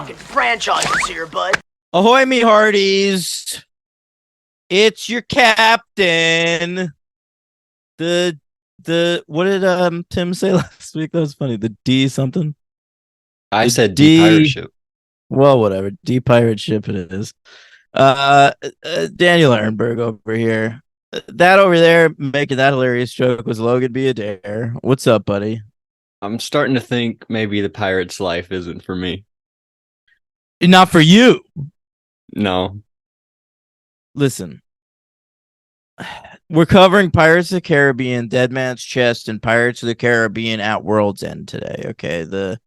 talking franchises here, bud. Ahoy, me hearties! It's your captain. The what did Tim say last week? That was funny. The D something. I The said D pirate ship. Well, whatever. D pirate ship it is. Daniel Ehrenberg over here. That over there making that hilarious joke was Logan B. Adair. What's up, buddy? I'm starting to think maybe the pirate's life isn't for me. Not for you. No. Listen. We're covering Pirates of the Caribbean, Dead Man's Chest, and Pirates of the Caribbean at World's End today. Okay, the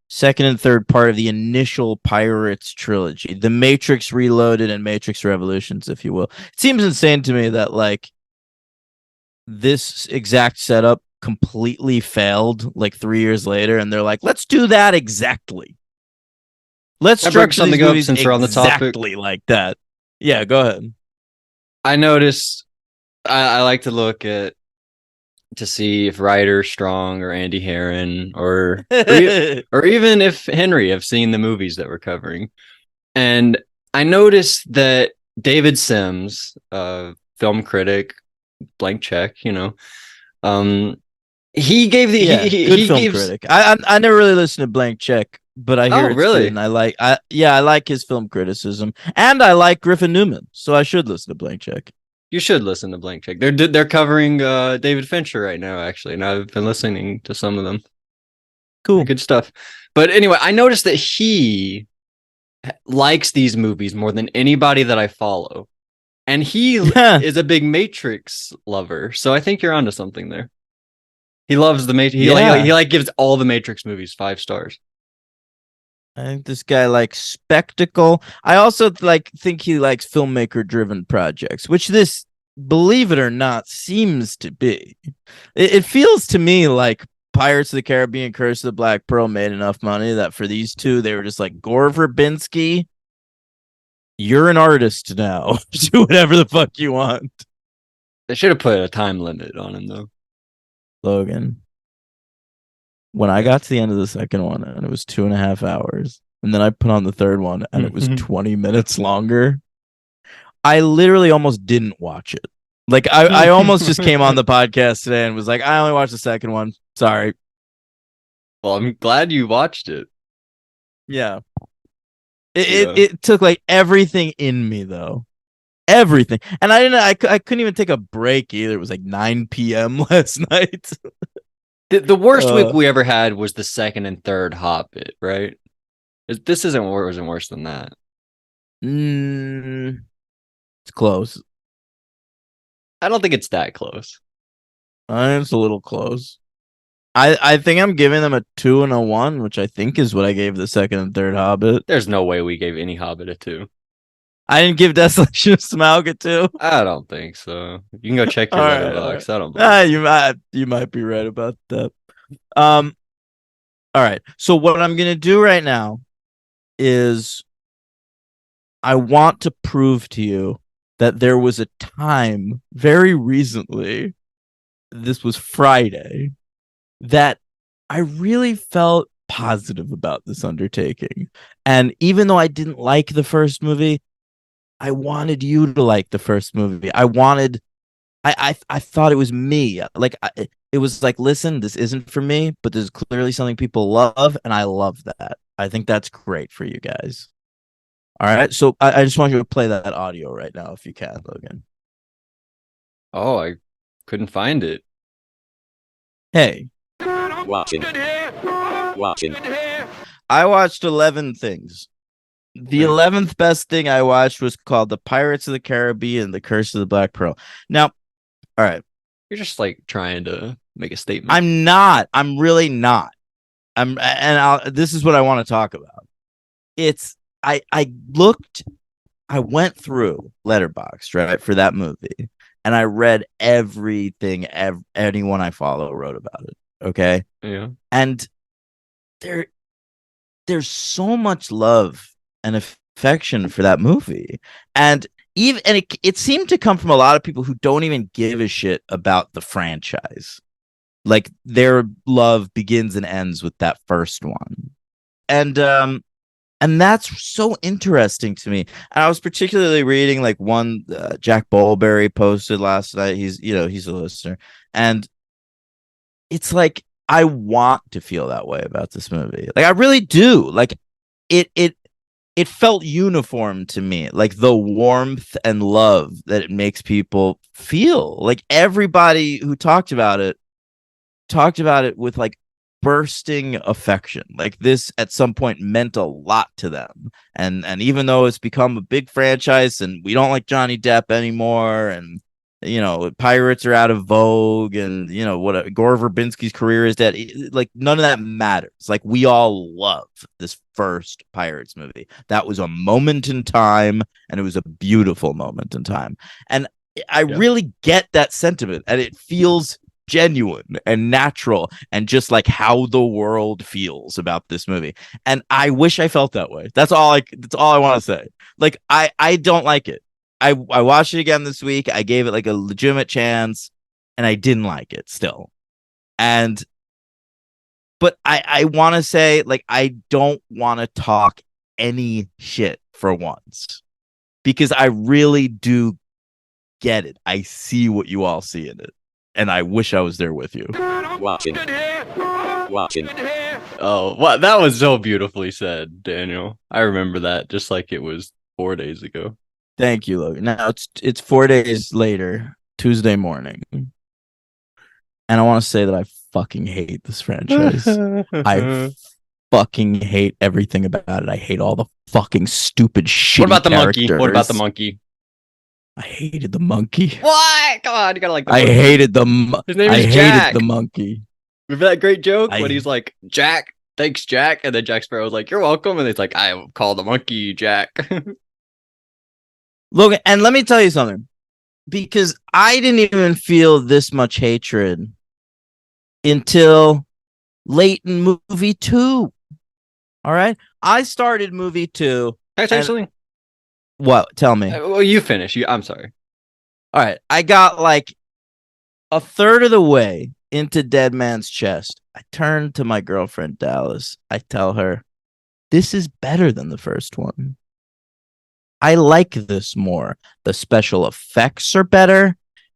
second and third part of the initial Pirates trilogy, The Matrix Reloaded and Matrix Revolutions, if you will. It seems insane to me that like this exact setup completely failed like 3 years later, and they're like, let's do that exactly. Let's structure something up since we're on the topic exactly like that. Yeah, go ahead. I noticed. I like to look at to see if Ryder Strong or Andy Herron or even if Henry have seen the movies that we're covering. And I noticed that David Sims, film critic, blank check, he gave the good film critic. I never really listened to Blank Check, but I hear it's really good, and I like his film criticism, and I like Griffin Newman, so I should listen to Blank Check. You should listen to Blank Check. They're covering David Fincher right now, actually, and I've been listening to some of them. Cool, good stuff. But anyway, I noticed that he likes these movies more than anybody that I follow, and he is a big Matrix lover. So I think you're onto something there. He loves the Matrix. He gives all the Matrix movies 5 stars. I think this guy likes spectacle. I also think he likes filmmaker driven projects, which this, believe it or not, seems to be. It feels to me like Pirates of the Caribbean, Curse of the Black Pearl made enough money that for these two, they were just like, Gore Verbinski, you're an artist now. Do whatever the fuck you want. They should have put a time limit on him, though. Logan, when I got to the end of the second one and it was 2.5 hours, and then I put on the third one and it was 20 minutes longer, I literally almost didn't watch it. Like I almost just came on the podcast today and was like, I only watched the second one. Sorry. Well, I'm glad you watched it. Yeah. It took like everything in me though. Everything. And I couldn't even take a break either. It was like 9 p.m. last night. The worst week we ever had was the second and third Hobbit, right? This wasn't worse than that. It's close. I don't think it's that close. It's a little close. I think I'm giving them a 2 and a 1, which I think is what I gave the second and third Hobbit. There's no way we gave any Hobbit a 2. I didn't give Desolation of Smaug a 2. I don't think so. You can go check your letterbox. I don't believe you might be right about that. All right. So what I'm gonna do right now is I want to prove to you that there was a time very recently, this was Friday, that I really felt positive about this undertaking. And even though I didn't like the first movie, I wanted you to like the first movie. I thought it was me. It was like, listen, this isn't for me, but there's clearly something people love, and I love that. I think that's great for you guys. All right, so I just want you to play that audio right now, if you can, Logan. Oh, I couldn't find it. Hey. Watching. I watched 11 things. The 11th best thing I watched was called The Pirates of the Caribbean, The Curse of the Black Pearl. Now, all right. You're just like trying to make a statement. I'm not. I'm really not. This is what I want to talk about. I went through Letterboxd, right, for that movie, and I read everything anyone I follow wrote about it. Okay. Yeah. And there's so much love and affection for that movie, and it seemed to come from a lot of people who don't even give a shit about the franchise. Like their love begins and ends with that first one. And And that's so interesting to me. And I was particularly reading like one Jack Bulberry posted last night. He's a listener, and it's like I want to feel that way about this movie. Like I really do. Like it felt uniform to me, like the warmth and love that it makes people feel. Like everybody who talked about it with like bursting affection. Like this at some point meant a lot to them. And even though it's become a big franchise and we don't like Johnny Depp anymore, and pirates are out of vogue, and what Gore Verbinski's career is dead. Like none of that matters. Like we all love this first Pirates movie. That was a moment in time, and it was a beautiful moment in time. And I really get that sentiment, and it feels genuine and natural and just like how the world feels about this movie. And I wish I felt that way. That's all I want to say. Like I don't like it. I watched it again this week. I gave it like a legitimate chance, and I didn't like it still. But I want to say, like, I don't want to talk any shit for once, because I really do get it. I see what you all see in it, and I wish I was there with you. Watching. Oh, what? That was so beautifully said, Daniel. I remember that just like it was 4 days ago. Thank you, Logan. Now it's 4 days later, Tuesday morning, and I want to say that I fucking hate this franchise. I fucking hate everything about it. I hate all the fucking stupid shit. What about the monkey? What about the monkey? I hated the monkey. What? Come on, you gotta like the monkey. His name is Jack. Hated the monkey. Remember that great joke when he's like, Jack, thanks, Jack, and then Jack Sparrow's like, you're welcome, and he's like, I will call the monkey Jack. Logan, and let me tell you something, because I didn't even feel this much hatred until late in movie 2. All right, I started movie 2. Actually, what? Tell me. Well, you finish. I'm sorry. All right, I got like a third of the way into Dead Man's Chest. I turn to my girlfriend Dallas. I tell her, this is better than the first one. I like this more. The special effects are better.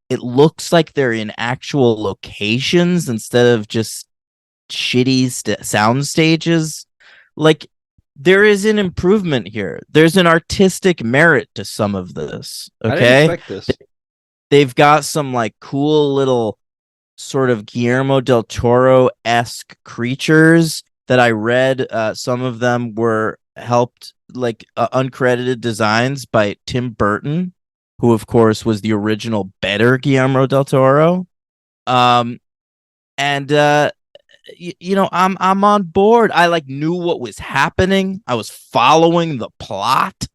It looks like they're in actual locations instead of just shitty sound stages. Like, there is an improvement here. There's an artistic merit to some of this. Okay, I didn't expect this. They've got some like cool little sort of Guillermo del Toro-esque creatures that I read. Some of them were helped, like uncredited designs by Tim Burton, who of course was the original better Guillermo del Toro. I'm on board. I like knew what was happening. I was following the plot,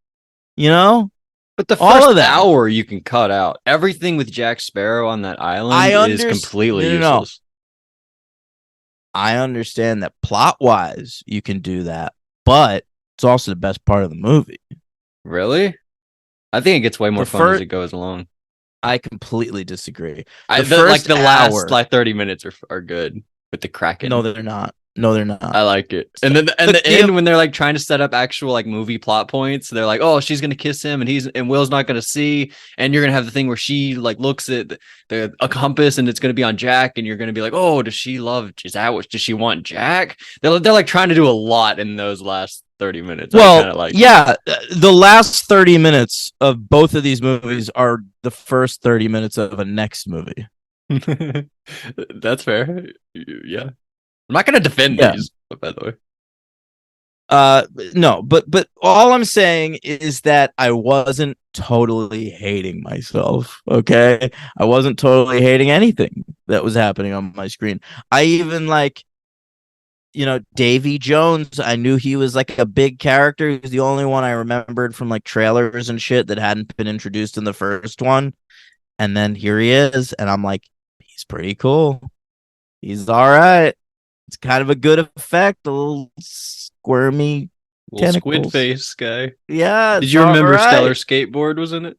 But the first hour you can cut out. Everything with Jack Sparrow on that island is completely useless. I understand that plot-wise you can do that, but it's also the best part of the movie. Really? I think it gets way more fun as it goes along. I completely disagree. The last like 30 minutes are good with the Kraken. No, they're not. I like it. And then the end, when they're like trying to set up actual like movie plot points, they're like, oh, she's gonna kiss him and Will's not gonna see, and you're gonna have the thing where she like looks at a compass and it's gonna be on Jack, and you're gonna be like, oh, does she want Jack? They're like trying to do a lot in those last 30 minutes. Well, the last 30 minutes of both of these movies are the first 30 minutes of a next movie. That's fair. Yeah. I'm not going to defend these, by the way. No, but all I'm saying is that I wasn't totally hating myself, okay? I wasn't totally hating anything that was happening on my screen. I even Davy Jones, I knew he was like a big character. He was the only one I remembered from like trailers and shit that hadn't been introduced in the first one. And then here he is, and I'm like, he's pretty cool. He's all right. It's kind of a good effect, a little squirmy squid face guy. Yeah. Did you remember Stellar Skateboard was in it?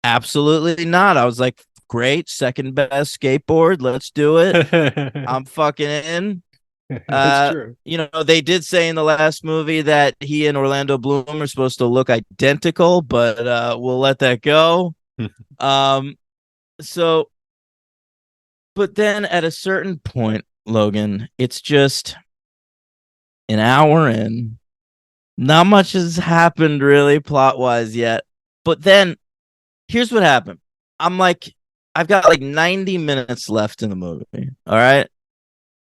Absolutely not. I was like, great, second best skateboard. Let's do it. I'm fucking in. That's true. You know, they did say in the last movie that he and Orlando Bloom are supposed to look identical, but we'll let that go. Um, so, but then at a certain point, Logan, it's just an hour in. Not much has happened really plot wise yet. But then here's what happened. I'm like, I've got like 90 minutes left in the movie. All right.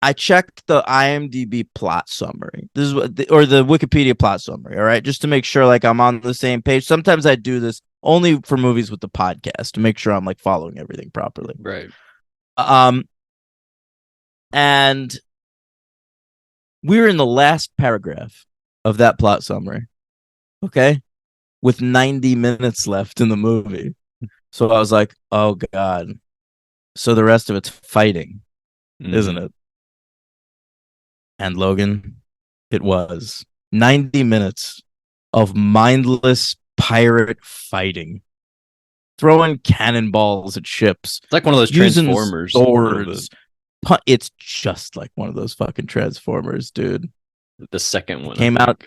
I checked the IMDb plot summary. This is what, or the Wikipedia plot summary. All right. Just to make sure like I'm on the same page. Sometimes I do this only for movies with the podcast to make sure I'm like following everything properly. Right. And we're in the last paragraph of that plot summary. Okay. With 90 minutes left in the movie. So I was like, oh God. So the rest of it's fighting, isn't it? And Logan, it was 90 minutes of mindless pirate fighting, throwing cannonballs at ships. It's like one of those using Transformers. swords. It's just like one of those fucking Transformers, dude. The second one Came out.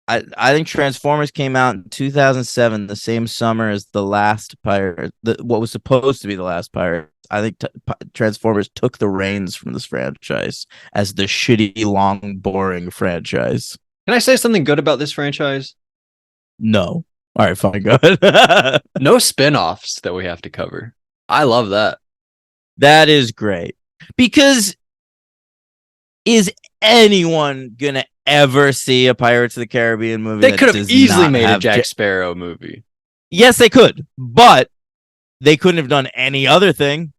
I think Transformers came out in 2007, the same summer as the last pirate. What was supposed to be the last pirate. I think Transformers took the reins from this franchise as the shitty, long, boring franchise. Can I say something good about this franchise? No. All right, fine, go ahead. No spin-offs that we have to cover. I love that. That is great. Because is anyone going to ever see a Pirates of the Caribbean movie? They could have easily made a Jack Sparrow movie. Yes, they could, but they couldn't have done any other thing.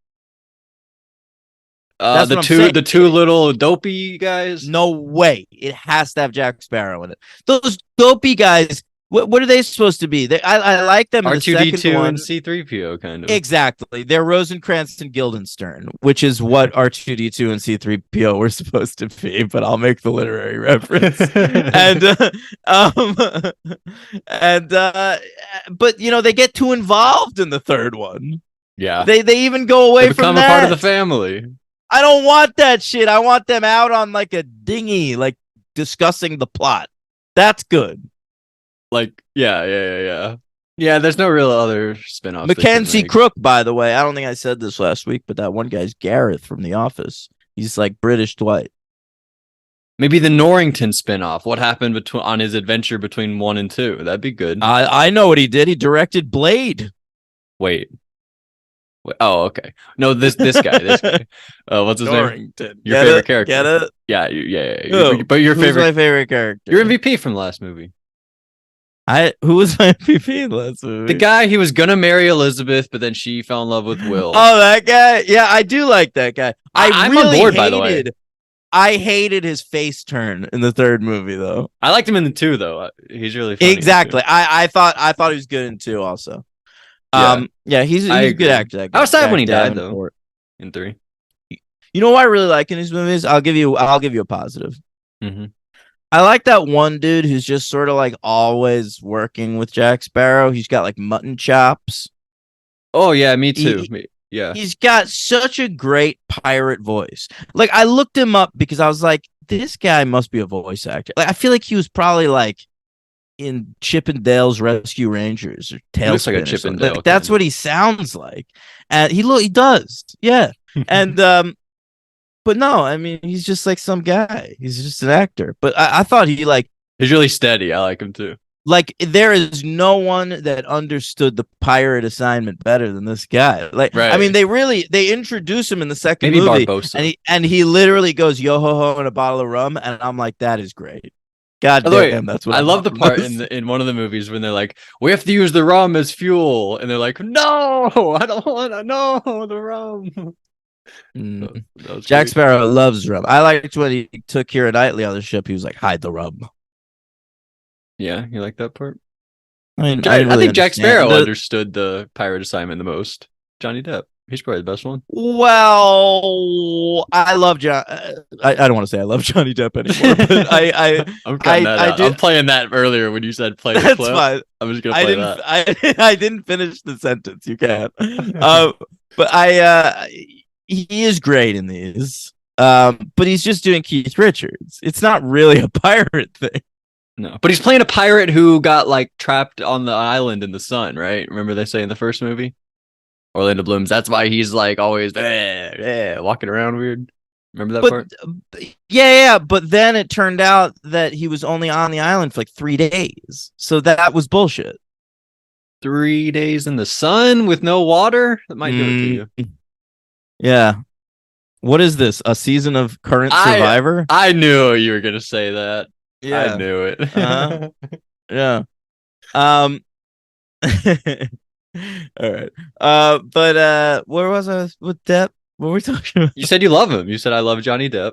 The two little dopey guys. No way. It has to have Jack Sparrow in it. Those dopey guys. What are they supposed to be? I like them. R2D2 and C3PO, kind of. Exactly. They're Rosencrantz and Guildenstern, which is what R2D2 and C3PO were supposed to be. But I'll make the literary reference. But you know they get too involved in the third one. Yeah. They even go away they from become that. a part of the family. I don't want that shit. I want them out on like a dinghy, like discussing the plot. That's good. Like, yeah. There's no real other spin-offs. Mackenzie Crook, by the way. I don't think I said this last week, but that one guy's Gareth from The Office. He's like British Dwight. Maybe the Norrington spin-off. What happened on his adventure between 1 and 2? That'd be good. I know what he did. He directed Blade. Wait. Oh, okay. No, this guy. What's his Norrington. name? Your favorite character. Get it? Yeah. But your Who's favorite. my favorite character? Your MVP from the last movie. Who was my MVP in the last movie? The guy he was gonna marry Elizabeth, but then she fell in love with Will. Oh, that guy. Yeah, I do like that guy. I'm really on board, by the way. I hated his face turn in the third movie, though. I liked him in the 2, though. He's really funny. Exactly. I thought he was good in 2 also. He's a good actor. That guy. I was sad when he died, Davenport. though. In 3. You know what I really like in these movies? I'll give you a positive. Mm-hmm. I like that one dude who's just sort of like always working with Jack Sparrow. He's got like mutton chops. Oh yeah, me too. He's got such a great pirate voice. Like I looked him up because I was like, this guy must be a voice actor. Like I feel like he was probably like in Chip and Dale's Rescue Rangers or Tailspin. Looks like a Chip and Dale. Like, that's what he sounds like, and he does, yeah. And but no, I mean he's just like some guy. He's just an actor. But I thought he's really steady. I like him too. Like there is no one that understood the pirate assignment better than this guy. Like right. I mean they introduce him in the second movie, Barbossa. and he literally goes yo ho ho and a bottle of rum, and I'm like that is great. God damn, that's what I love the part in one of the movies when they're like, we have to use the rum as fuel, and they're like, no, I don't want to know the rum. Jack Sparrow loves rum. I liked when he took Keira Knightley on the ship. He was like, hide the rum. Yeah, you like that part? I mean, I think Jack Sparrow understood the pirate assignment the most. Johnny Depp. He's probably the best one. Well, I love John. I don't want to say I love Johnny Depp anymore, but I'm cutting that out. I'm playing that earlier when you said play the That's clip. Fine. I'm just gonna play that. I didn't finish the sentence. You can't. But he is great in these. But he's just doing Keith Richards. It's not really a pirate thing. No, but he's playing a pirate who got like trapped on the island in the sun, right? Remember they say in the first movie, Orlando Bloom's. That's why he's like always walking around weird. Remember that part? Yeah. But then it turned out that he was only on the island for like 3 days, so that was bullshit. 3 days in the sun with no water. That might do it to you. Yeah. What is this? A season of Current Survivor? I knew you were gonna say that. Yeah. I knew it. Uh-huh. Yeah. All right. But where was I with Depp? What were we talking about? You said you love him. You said I love Johnny Depp.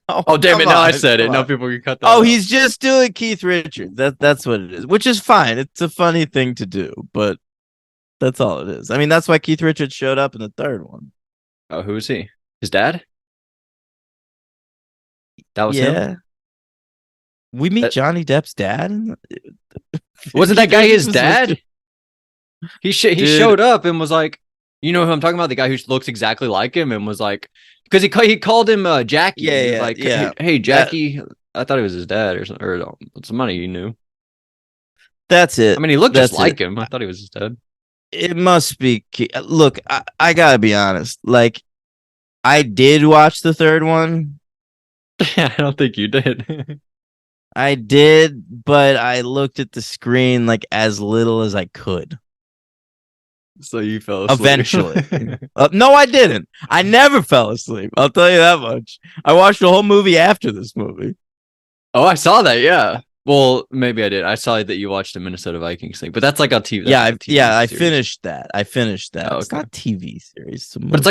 Oh, Damn it! come Now I on, said it. come Now on. people can cut that. Oh, out. he's just doing Keith Richards. That's what it is, which is fine. It's a funny thing to do, but that's all it is. I mean, that's why Keith Richards showed up in the third one. Oh, who is he? His dad? That was him. We meet That- Johnny Depp's dad. Wasn't that Keith guy Richards his was dad? listed- He Dude. showed up and was like, you know who I'm talking about? The guy who looks exactly like him and was like, because he called him Jackie. Yeah, He was yeah, like, yeah. Hey Jackie. I thought it was his dad or somebody he knew. That's it. I mean, he looked just That's like it. him. I thought he was his dad. It must be. Look, I gotta be honest. Like, I did watch the third one. I don't think you did. I did, but I looked at the screen like as little as I could. So you fell asleep. Eventually. No, I didn't. I never fell asleep. I'll tell you that much. I watched the whole movie after this movie. Oh, I saw that. Yeah. Well, maybe I did. I saw that you watched the Minnesota Vikings thing, but that's like a TV. Yeah, that's like a TV I series. finished that. Oh, It's okay. not TV series. It's a But movie. it's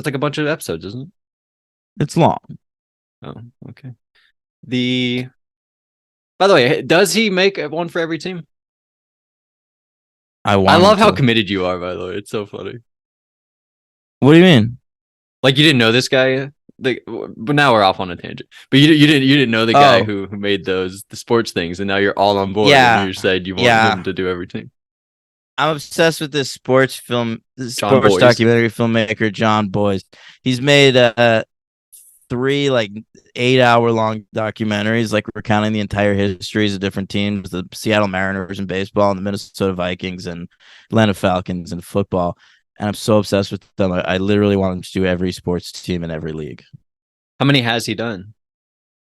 like a bunch of episodes, isn't it? It's long. Oh, okay. By the way, does he make one for every team? I I love how to. committed you are, by the way. It's so funny. What do you mean? Like you didn't know this guy. But now we're off on a tangent. But you didn't know the guy Oh. who made the sports things, and now you're all on board. Yeah. And you said you want Yeah. him to do every team. I'm obsessed with this sports Boyes. documentary filmmaker, John Boyes. He's made 3 like 8-hour long documentaries, like recounting the entire histories of different teams, the Seattle Mariners in baseball and the Minnesota Vikings and Atlanta Falcons in football. And I'm so obsessed with them. I literally want him to do every sports team in every league. How many has he done?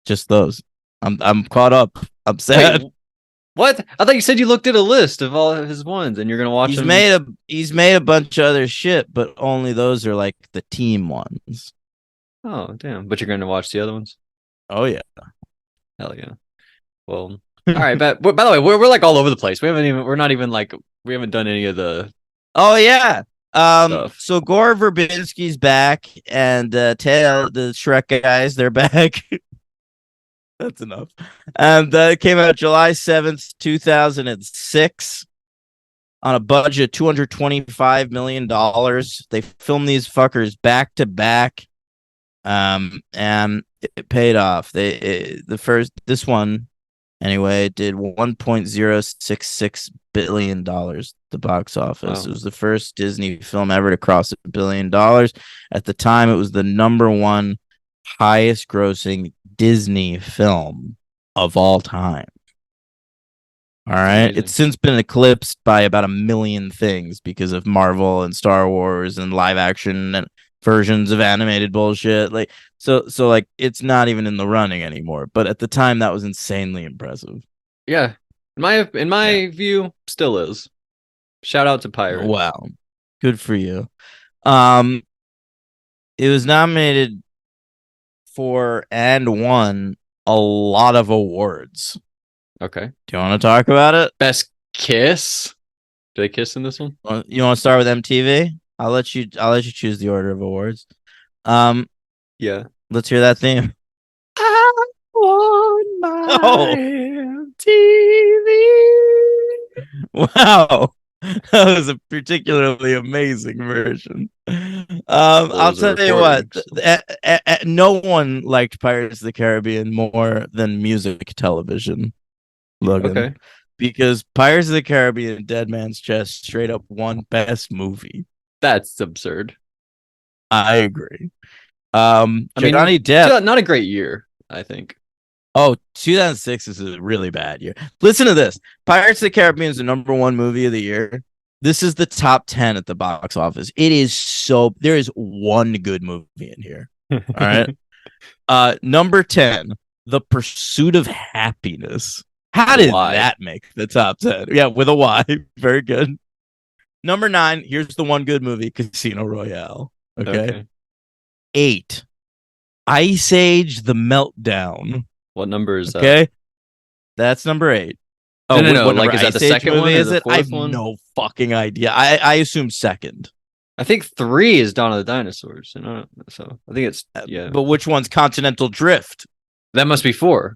Just those. I'm caught up. I'm sad. Wait, what? I thought you said you looked at a list of all of his ones, and you're gonna watch them. He's made a bunch of other shit, but only those are like the team ones. Oh damn! But you're gonna watch the other ones. Oh yeah. Hell yeah. Well, all right. But by the way, we're like all over the place. We haven't done any of the. Oh yeah. Stuff. So Gore Verbinski's back, and Tail, the Shrek guys, they're back. That's enough. And it came out July 7th, 2006, on a budget of $225 million. They filmed these fuckers back to back. And it paid off. This one anyway did $1.066 billion the box office. Wow. It was the first Disney film ever to cross $1 billion. At the time, it was the number 1 highest grossing Disney film of all time. All right. Amazing. It's since been eclipsed by about 1 million things because of Marvel and Star Wars and live action and versions of animated bullshit. Like so like it's not even in the running anymore. But at the time, that was insanely impressive. Yeah, in my view, still is. Shout out to Pirate. Wow. Good for you. It was nominated for and won a lot of awards. Okay. Do you want to talk about it? Best kiss. Do they kiss in this one? You want to start with MTV? I'll let you choose the order of awards. Yeah. Let's hear that theme. I want my Oh. MTV. Wow. That was a particularly amazing version. I'll was the tell you what, recordings? no one liked Pirates of the Caribbean more than music television, Logan. Okay. Because Pirates of the Caribbean Dead Man's Chest straight up won best movie. That's absurd. I agree. I mean, Johnny Depp. not a great year, I think. Oh, 2006 is a really bad year. Listen to this. Pirates of the Caribbean is the #1 movie of the year. This is the top 10 at the box office. It is there is one good movie in here. All right. Number 10, The Pursuit of Happiness. How did that make the top 10? Yeah, with a Y. Very good. Number 9, here's the one good movie, Casino Royale. Okay. 8, Ice Age: The Meltdown. What number is that? Okay. That's number 8. Oh, no. What Like, is that the second one? Is it? I have one? no fucking idea. I assume second. I think 3 is Dawn of the Dinosaurs. So I think it's But which one's Continental Drift? That must be 4.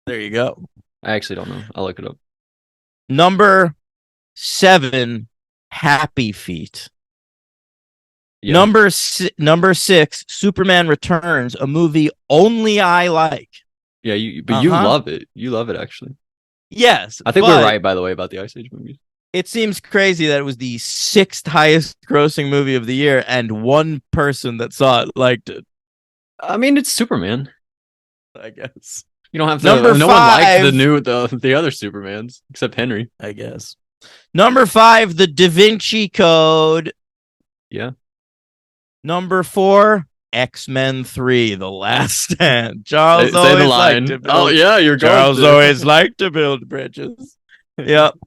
There you go. I actually don't know. I'll look it up. Number 7, Happy Feet. Yeah. Number 6, Superman Returns, a movie only I like. Yeah, you love it. You love it, actually. Yes, I think we're right, by the way, about the Ice Age movies. It seems crazy that it was the 6th highest grossing movie of the year, and one person that saw it liked it. I mean, it's Superman. I guess. You don't have to. Number 5, one liked the other Supermans except Henry. I guess. Number 5, The Da Vinci Code. Yeah. Number 4, X-Men 3: The Last Stand. Charles Say always the line. liked to build. Oh yeah, you're going Charles to. always liked to build bridges. Yep.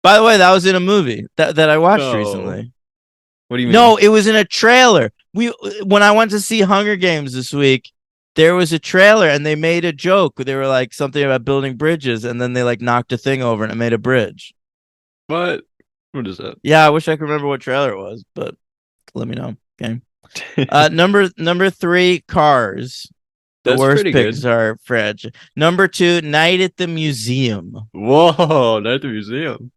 By the way, that was in a movie that I watched recently. What do you mean? No, it was in a trailer. When I went to see Hunger Games this week, there was a trailer and they made a joke. They were like something about building bridges, and then they like knocked a thing over and it made a bridge. What? What is that? Yeah, I wish I could remember what trailer it was, but let me know. Okay. Number 3, Cars. The That's worst pretty good. Pixar franchise. Number 2, Night at the Museum. Whoa, Night at the Museum.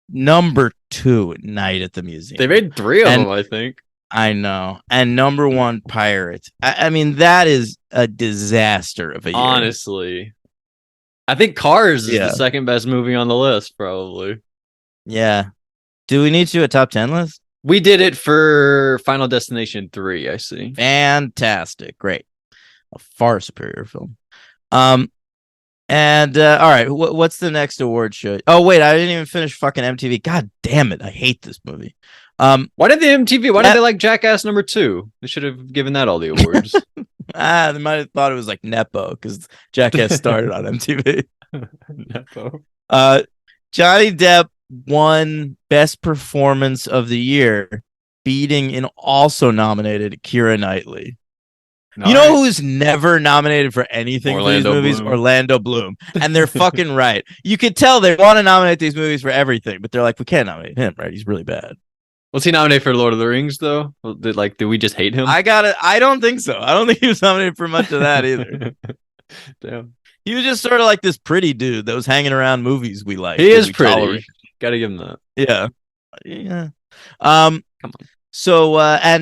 Number 2, Night at the Museum. They made 3 of them, I think. I know. And number 1, Pirates. I mean, that is a disaster of a year. Honestly. I think Cars is the second best movie on the list, probably. Yeah. Do we need to do a top 10 list? We did it for Final Destination 3, I see. Fantastic. Great. A far superior film. And all right, what's the next award show? Oh wait, I didn't even finish fucking MTV. God damn it, I hate this movie. Why did they like Jackass number 2? They should have given that all the awards. They might have thought it was like Nepo because Jackass started on MTV. Nepo. Johnny Depp won Best Performance of the Year, beating and also nominated Keira Knightley. Nice. You know who's never nominated for anything for these movies? Bloom. Orlando Bloom. And they're fucking right. You could tell they want to nominate these movies for everything, but they're like, we can't nominate him, right? He's really bad. Was he nominated for Lord of the Rings, though? Did we just hate him? I don't think so. I don't think he was nominated for much of that either. Damn. He was just sort of like this pretty dude that was hanging around movies we like. He is pretty. Tolerate. Gotta give him that. Yeah. Come on. So,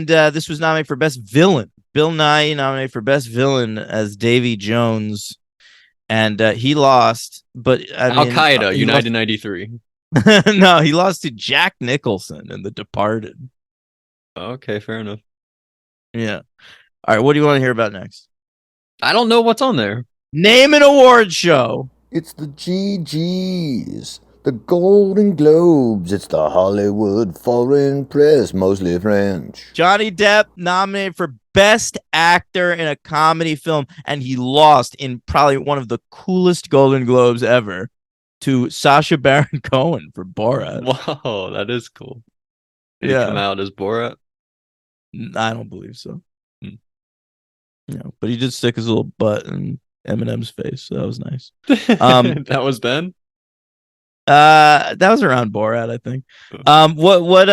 this was nominated for Best Villain. Bill Nighy nominated for Best Villain as Davy Jones, and he lost. But Al-Qaeda, United 93. No, he lost to Jack Nicholson in The Departed. Okay, fair enough. Yeah. All right, what do you want to hear about next? I don't know what's on there. Name an award show. It's the GGs. The Golden Globes. It's the Hollywood Foreign Press, mostly French. Johnny Depp nominated for Best Actor in a Comedy Film, and he lost in probably one of the coolest Golden Globes ever to Sacha Baron Cohen for Borat. Whoa, that is cool. Did he come out as Borat? I don't believe so. No, but he did stick his little butt in Eminem's face, so that was nice. That was Ben? That was around Borat, I think. What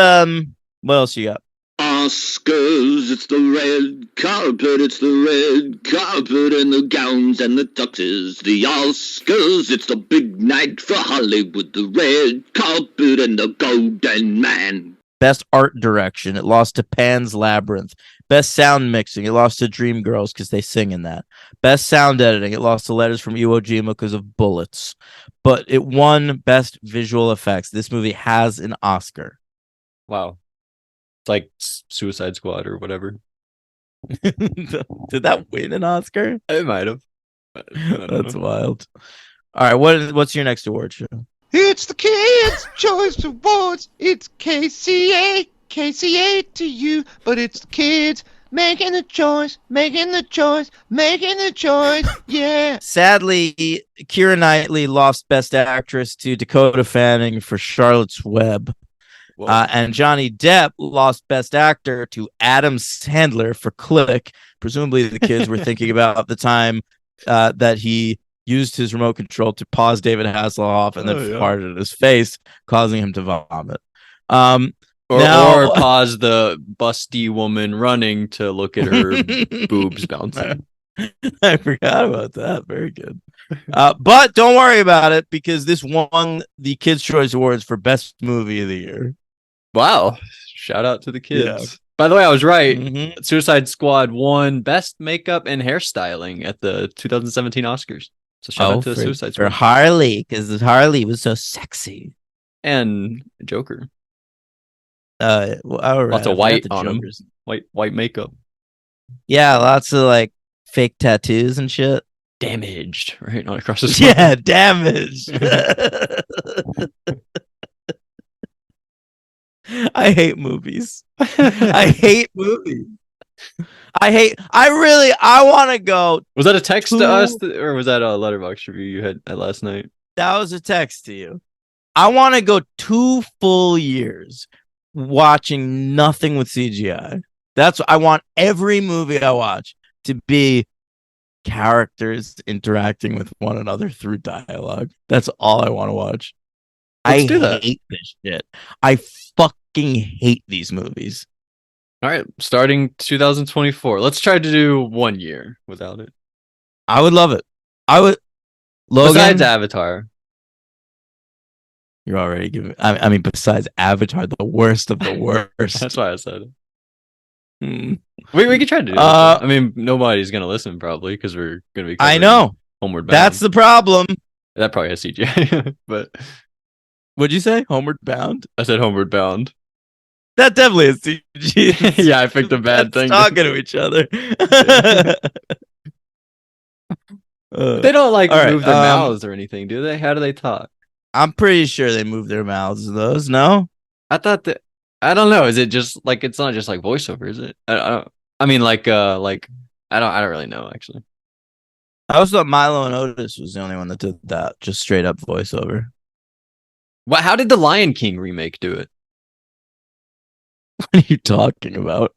else you got? Oscars, it's the red carpet, it's the red carpet and the gowns and the tuxes. The Oscars, it's the big night for Hollywood, the red carpet and the golden man. Best art direction, it lost to Pan's Labyrinth. Best sound mixing, it lost to Dreamgirls because they sing in that. Best sound editing, it lost to Letters from Iwo Jima because of bullets. But it won Best Visual Effects. This movie has an Oscar. Wow. It's like Suicide Squad or whatever. Did that win an Oscar? It might have. That's wild. All right, what's your next award show? It's the Kids' Choice Awards. It's KCA to you, but it's the kids making the choice, making the choice, making the choice. Yeah. Sadly, Keira Knightley lost Best Actress to Dakota Fanning for Charlotte's Web. And Johnny Depp lost Best Actor to Adam Sandler for Click. Presumably, the kids were thinking about the time that he used his remote control to pause David Hasselhoff and then farted in his face, causing him to vomit. Or pause the busty woman running to look at her boobs bouncing. I forgot about that. Very good. But don't worry about it because this won the Kids' Choice Awards for Best Movie of the Year. Wow. Shout out to the kids. Yeah. By the way, I was right. Mm-hmm. Suicide Squad won Best Makeup and Hairstyling at the 2017 Oscars. So shout out to the Suicide for Squad. Harley, because Harley was so sexy. And Joker. Lots of white on him. White makeup. Yeah, lots of like fake tattoos and shit. Damaged, right? Not across the spine. Yeah, damaged. I hate movies. I hate movies. I want to go. Was that a text to us, or was that a letterbox review you had last night? That was a text to you. I want to go 2 full years watching nothing with CGI. I want every movie I watch to be characters interacting with one another through dialogue. That's all I want to watch. I hate this shit. I fucking hate these movies. All right, starting 2024. Let's try to do 1 year without it. I would love it. I would. Logan, besides Avatar. You're already giving. I mean, besides Avatar, the worst of the worst. That's why I said it. Hmm. We could try to do that. I mean, nobody's gonna listen probably because we're gonna be. I know. Homeward Bound. That's the problem. That probably has CGI, but what'd you say? Homeward Bound? I said Homeward Bound. That definitely is CG. Yeah, I picked a bad thing. Talking to each other. They don't like move their mouths or anything, do they? How do they talk? I'm pretty sure they move their mouths. Those no. I thought that. I don't know. Is it just like it's not just like voiceover? Is it? I mean, I don't really know actually. I also thought Milo and Otis was the only one that did that, just straight up voiceover. Well, how did the Lion King remake do it? What are you talking about?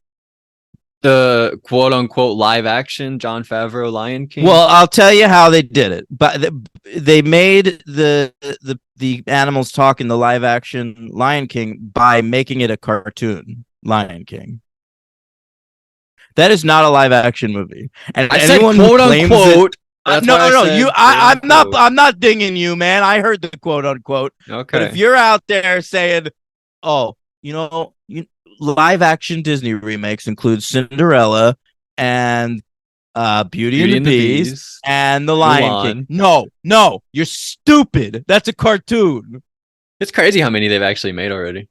The quote unquote live action Jon Favreau Lion King? Well, I'll tell you how they did it. But they made the animals talk in the live action Lion King by making it a cartoon Lion King. That is not a live action movie. And I anyone said quote who claims unquote. I'm not dinging you, man. I heard the quote unquote. Okay. But if you're out there saying, "Oh, live action Disney remakes include Cinderella and Beauty and the Beast and The Lion King." No, you're stupid. That's a cartoon. It's crazy how many they've actually made already.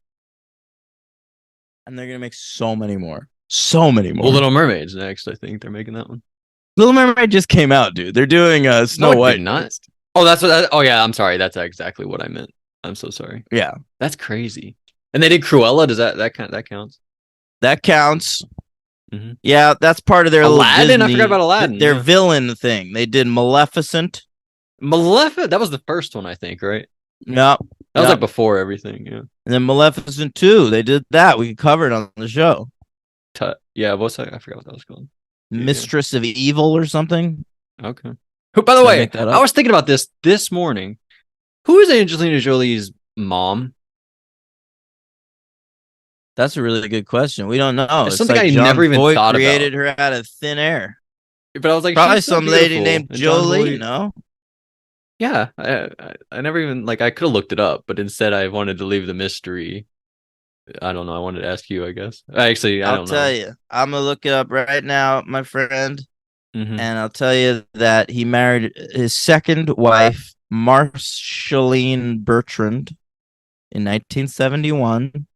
And they're gonna make so many more. So many more. Well, Little Mermaid's next. I think they're making that one. Little Mermaid just came out, dude. They're doing Snow White. Not. Oh, that's what. Oh, yeah. I'm sorry. That's exactly what I meant. I'm so sorry. Yeah, that's crazy. And they did Cruella. Does that counts? That counts. Mm-hmm. Yeah, that's part of their Aladdin. Disney, I forgot about Aladdin. Their villain thing. They did Maleficent. That was the first one, I think, right? Yeah, that was like before everything. Yeah, and then Maleficent 2. They did that. We covered on the show. Yeah, what's that? I forgot what that was called. Mistress of Evil or something. Okay. Who, by the way, I was thinking about this morning. Who is Angelina Jolie's mom? That's a really good question. We don't know. It's something like I never even thought created about. Her out of thin air. But I was like, probably some lady named Jolie. No. Yeah, I never even I could have looked it up, but instead I wanted to leave the mystery. I don't know. I wanted to ask you, I guess. I'll tell you. I'm going to look it up right now, my friend. Mm-hmm. And I'll tell you that he married his second wife, Marceline Bertrand, in 1971.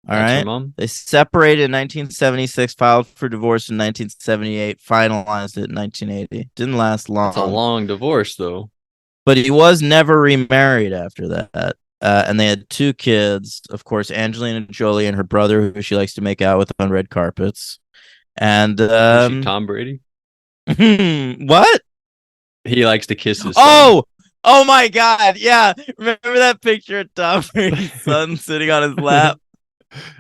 All That's her right. mom. They separated in 1976, filed for divorce in 1978, finalized it in 1980. Didn't last long. That's a long divorce, though. But he was never remarried after that. And they had 2 kids, of course, Angelina Jolie and her brother, who she likes to make out with on red carpets. And Is she Tom Brady? what? He likes to kiss his son. Oh my God! Yeah, remember that picture of Tom Brady's son sitting on his lap?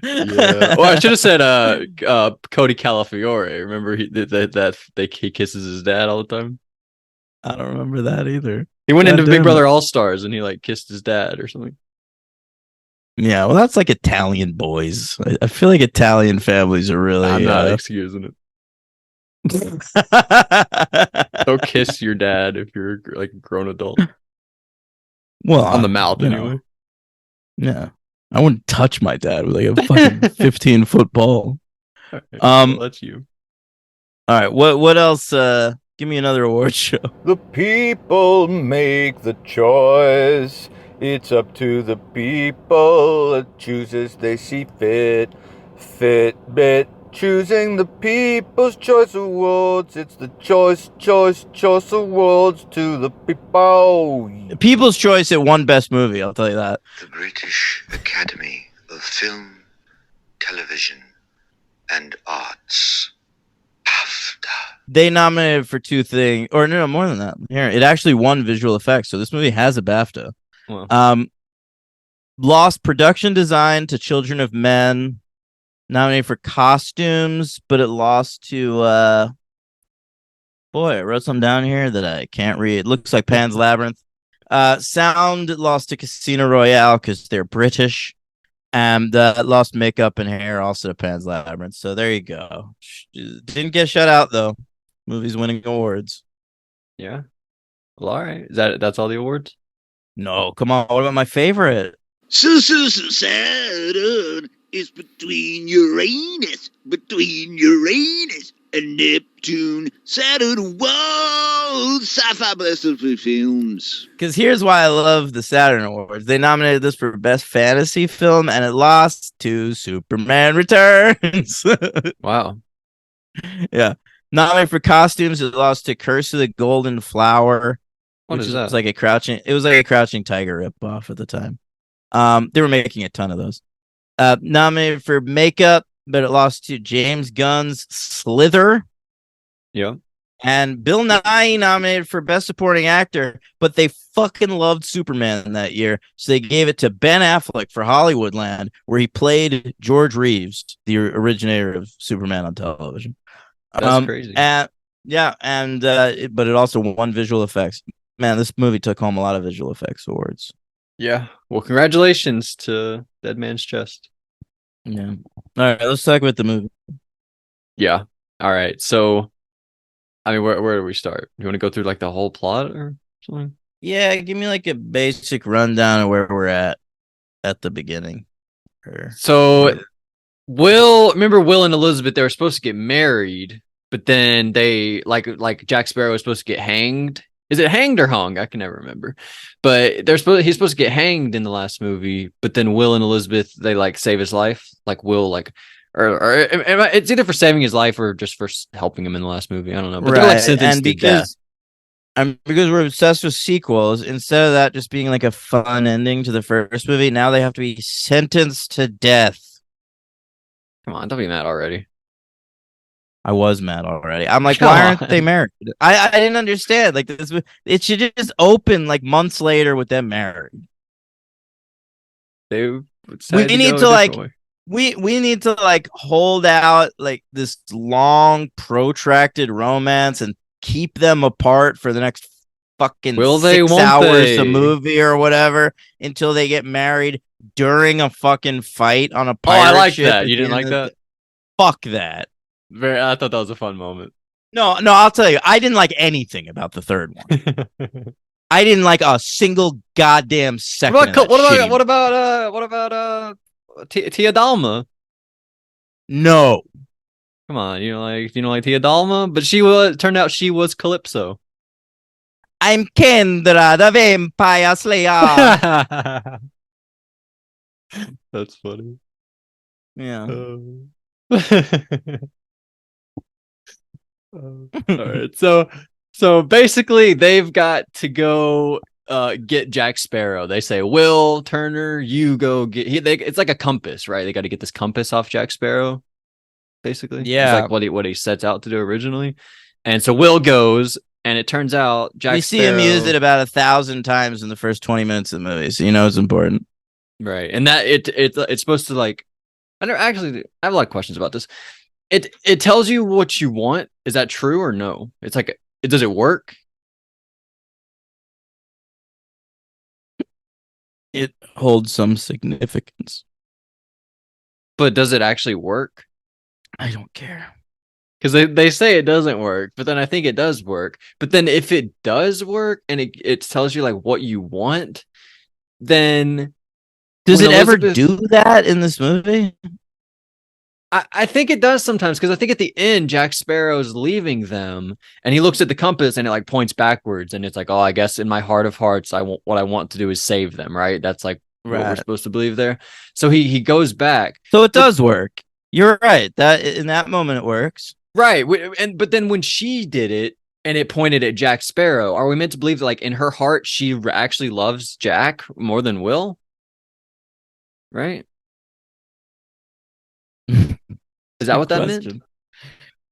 Yeah. Well, I should have said Cody Calafiore. Remember he kisses his dad all the time. I don't remember that either. He went God into Big damn Brother it. All Stars and he like kissed his dad or something. Yeah, well, that's like Italian boys. I feel like Italian families are really. I'm not excusing it. Don't kiss your dad if you're like a grown adult. Well, On the mouth, you know, anyway. yeah, I wouldn't touch my dad with like a fucking 15-foot ball. Well, that's you. All right, what else? Give me another award show. The people make the choice. It's up to the people to choose as they see fit. Fitbit choosing the People's Choice Awards. It's the choice awards to the people. People's Choice. It won Best Movie. I'll tell you that. The British Academy of Film, Television, and Arts. BAFTA. They nominated for 2 things, or no, more than that. Here, it actually won visual effects. So this movie has a BAFTA. Wow. Lost production design to Children of Men. Nominated for costumes, but it lost to boy, I wrote something down here that I can't read. It looks like Pan's Labyrinth. Sound lost to Casino Royale because they're British. And lost makeup and hair also to Pan's Labyrinth. So there you go. Didn't get shut out though. Movie's winning awards. Yeah. Well, all right. That's all the awards? No, come on. What about my favorite? Saturn is between Uranus and Neptune. Saturn, whoa! Sci-fi best of films. Because here's why I love the Saturn Awards. They nominated this for Best Fantasy Film, and it lost to Superman Returns. Wow. Yeah. Nominated for costumes, it lost to Curse of the Golden Flower. What which is was that? like a crouching. It was like a Crouching Tiger ripoff at the time. They were making a ton of those. Nominated for makeup, but it lost to James Gunn's Slither. Yeah. And Bill Nye nominated for Best Supporting Actor, but they fucking loved Superman that year, so they gave it to Ben Affleck for Hollywoodland, where he played George Reeves, the originator of Superman on television. That's crazy. But it also won visual effects. Man, this movie took home a lot of visual effects awards. Yeah. Well, congratulations to Dead Man's Chest. Yeah. All right, let's talk about the movie. Yeah. All right. So, I mean, where do we start? You want to go through like the whole plot or something? Yeah, give me like a basic rundown of where we're at the beginning. So, remember Will and Elizabeth, they were supposed to get married, but then they like Jack Sparrow was supposed to get hanged. Is it hanged or hung? I can never remember. But he's supposed to get hanged in the last movie, but then Will and Elizabeth, they like save his life. Like Will, like or it's either for saving his life or just for helping him in the last movie. I don't know. But they're like sentenced to death. Because we're obsessed with sequels, instead of that just being like a fun ending to the first movie, now they have to be sentenced to death. Come on, don't be mad already. I was mad already. I'm like, Come why aren't on. they married? I didn't understand. Like this, it should just open like months later with them married. We need to like we need to like hold out like this long protracted romance and keep them apart for the next fucking Will they, 6 won't hours they? a movie or whatever until they get married during a fucking fight on a Oh, pirate I like ship that. at You the didn't end like of that? Fuck that. I thought that was a fun moment. No, I'll tell you, I didn't like anything about the third one. I didn't like a single goddamn second. What about Tia Dalma? No. Come on, you know like Tia Dalma, but turned out she was Calypso. I'm Kendra, the vampire slayer. That's funny. Yeah. All right. So basically they've got to go get Jack Sparrow. They say, Will Turner, you go get it's like a compass, right? They got to get this compass off Jack Sparrow, basically. Yeah. It's like what he sets out to do originally. And so Will goes, and it turns out Jack We see him Sparrow, use it about 1,000 times in the first 20 minutes of the movie, so you know it's important. right. And that it's supposed to like I have a lot of questions about this. It tells you what you want. Is that true or no? It's like does it work? It holds some significance. But does it actually work? I don't care. Because they say it doesn't work, but then I think it does work. But then if it does work and it tells you like what you want, then Does when it ever Elizabeth- do that in this movie? I think it does sometimes, because I think at the end Jack Sparrow's leaving them and he looks at the compass and it like points backwards and it's like, oh, I guess in my heart of hearts, what I want to do is save them, right? That's like what we're Right. supposed to believe there. So he goes back. So it does work. You're right. That in that moment it works. Right. But then when she did it and it pointed at Jack Sparrow, are we meant to believe that like in her heart she actually loves Jack more than Will? Right? Is that what that meant?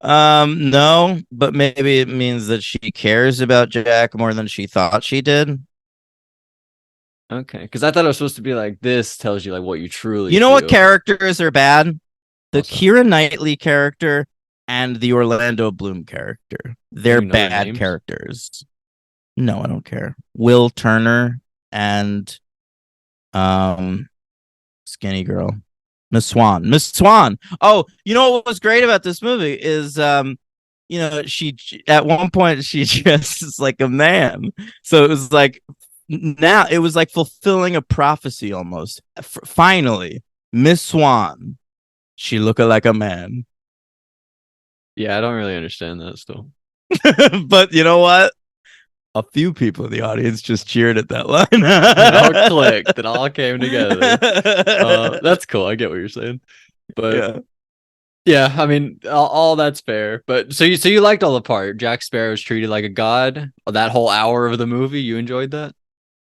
No, but maybe it means that she cares about Jack more than she thought she did. Okay, because I thought it was supposed to be like this tells you like what you truly You know what feel. characters are bad? The What's that? Keira Knightley character and the Orlando Bloom character. They're You know their bad names? characters. No, I don't care. Will Turner and skinny girl. Miss Swan. Oh, you know what was great about this movie is she at one point she dresses like a man. So it was like now it was like fulfilling a prophecy almost. Finally, Miss Swan, she looked like a man. Yeah, I don't really understand that still. But you know what? A few people in the audience just cheered at that line. It all clicked. It all came together. That's cool. I get what you're saying. But yeah, I mean, all that's fair. But so you liked all the part. Jack Sparrow's treated like a god. That whole hour of the movie, you enjoyed that?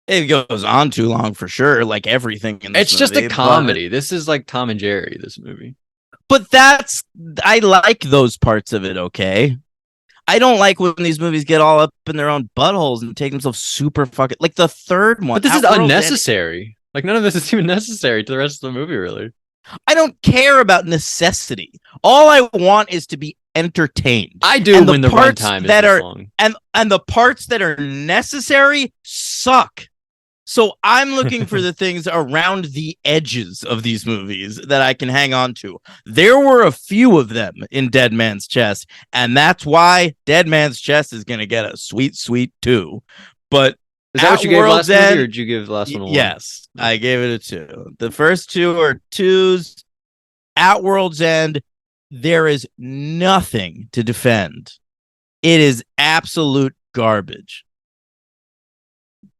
It goes on too long for sure, like everything in this It's just a movie, comedy. This is like Tom and Jerry, this movie. But I like those parts of it, okay? I don't like when these movies get all up in their own buttholes and take themselves super fucking like the third one. But this is Outworld's unnecessary. Like none of this is even necessary to the rest of the movie, really. I don't care about necessity. All I want is to be entertained. I do And when the parts runtime is that this are long. and the parts that are necessary suck. So I'm looking for the things around the edges of these movies that I can hang on to. There were a few of them in Dead Man's Chest, and that's why Dead Man's Chest is going to get a sweet, sweet 2. But Is that what you gave World's last movie, End- or did you give the last one a 1? yes, I gave it a 2. The first 2 are 2s. At World's End, there is nothing to defend. It is absolute garbage.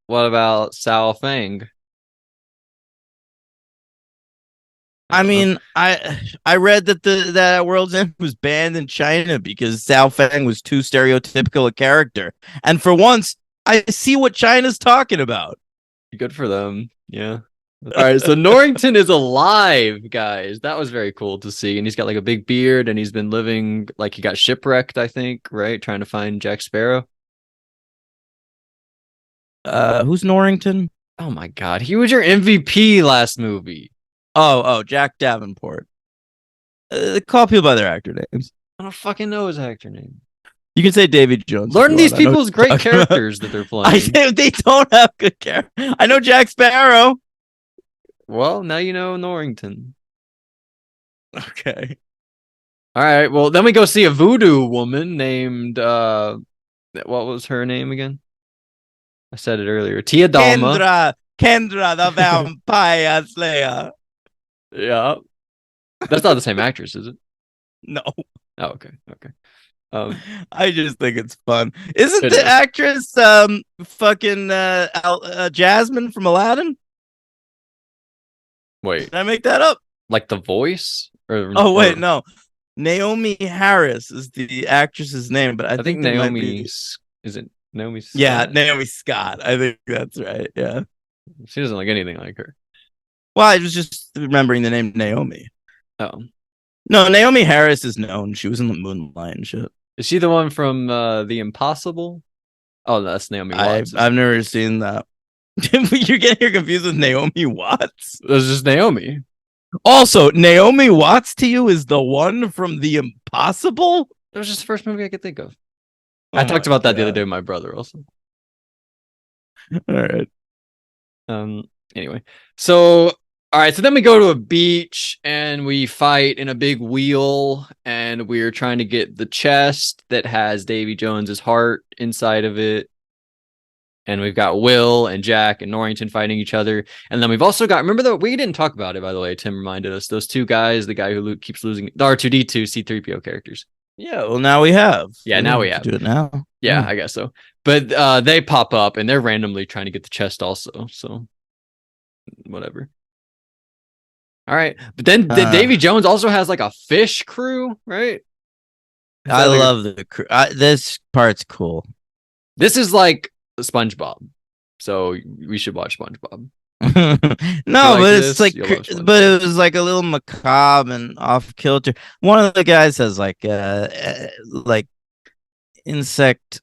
What about Sao Fang? I mean, I read that that World's End was banned in China because Xiao Fang was too stereotypical a character. And for once, I see what China's talking about. Good for them. Yeah. All right. So Norrington is alive, guys. That was very cool to see. And he's got like a big beard and he's been living like he got shipwrecked, I think, right? Trying to find Jack Sparrow. Who's Norrington? Oh my God. He was your MVP last movie. Oh, Jack Davenport. Call people by their actor names. I don't fucking know his actor name. You can say Davy Jones. Learn if you these want. I know people's what great you're talking about. characters that they're playing. They don't have good characters. I know Jack Sparrow. Well, now you know Norrington. Okay. All right. Well, then we go see a voodoo woman named what was her name again? I said it earlier. Tia Dalma. Kendra, the vampire slayer. Yeah. That's not the same actress, is it? No, Oh, okay. Okay. I just think it's fun. Isn't It the is. actress fucking Jasmine from Aladdin? Wait. Did I make that up? Like the voice? Or Oh wait, or- no. Naomi Harris is the actress's name, but I, I think that might Naomi be. is it Naomi Yeah, Scott? Naomi Scott. I think that's right. Yeah. She doesn't look anything like her. Well, I was just remembering the name Naomi. Oh. No, Naomi Harris is known. She was in the Moonlight and shit. Is she the one from The Impossible? Oh, that's Naomi Watts. I've never seen that. You're getting her confused with Naomi Watts. That's just Naomi. Also, Naomi Watts to you is the one from The Impossible? That was just the first movie I could think of. Oh I talked my about that the other God. day with my brother also. All right. Anyway. So all right, so then we go to a beach and we fight in a big wheel and we're trying to get the chest that has Davy Jones's heart inside of it. And we've got Will and Jack and Norrington fighting each other. And then we've also got, we didn't talk about it, by the way. Tim reminded us, those two guys, the guy who keeps losing, the R2D2, C3PO characters. Yeah, well, now we have. Yeah, now we have. Do it now. Yeah, I guess so. But they pop up and they're randomly trying to get the chest also. So whatever. All right. But then Davy Jones also has like a fish crew, right? I love the crew. This part's cool. This is like SpongeBob. So we should watch SpongeBob. No, like but this, it's like, you'll love SpongeBob. but it was like a little macabre and off kilter. One of the guys has like insect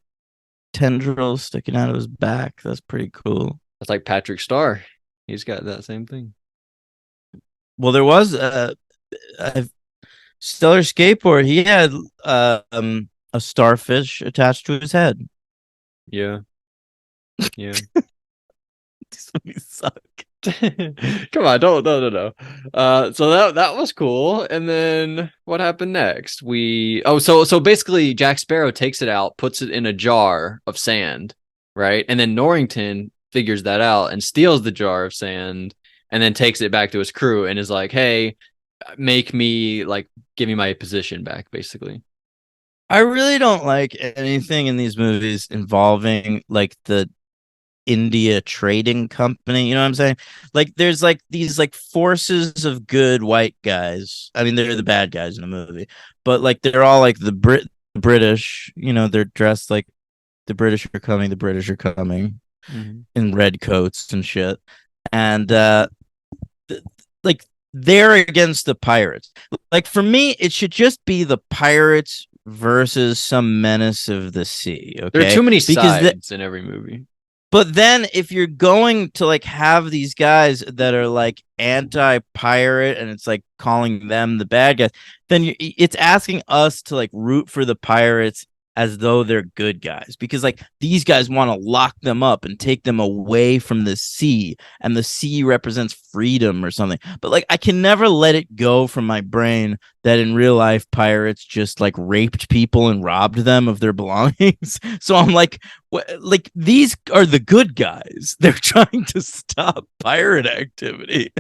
tendrils sticking out of his back. That's pretty cool. That's like Patrick Star. He's got that same thing. Well, there was a Stellar Skateboard. He had a starfish attached to his head. Yeah. Yeah. These movies suck. Come on, no. So that was cool. And then what happened next? So basically Jack Sparrow takes it out, puts it in a jar of sand, right? And then Norrington figures that out and steals the jar of sand and then takes it back to his crew and is like, hey, give me my position back, basically. I really don't like anything in these movies involving like the India Trading Company. You know what I'm saying? Like there's like these like forces of good white guys. I mean, they're the bad guys in the movie, but like they're all like the British, you know, they're dressed like the British are coming, in red coats and shit. And like they're against the pirates. Like for me, it should just be the pirates versus some menace of the sea. Okay, there are too many sides in every movie. But then if you're going to like have these guys that are like anti-pirate and it's like calling them the bad guys, then it's asking us to like root for the pirates as though they're good guys, because like these guys want to lock them up and take them away from the sea, and the sea represents freedom or something. But like I can never let it go from my brain that in real life pirates just like raped people and robbed them of their belongings. So I'm like these are the good guys. They're trying to stop pirate activity.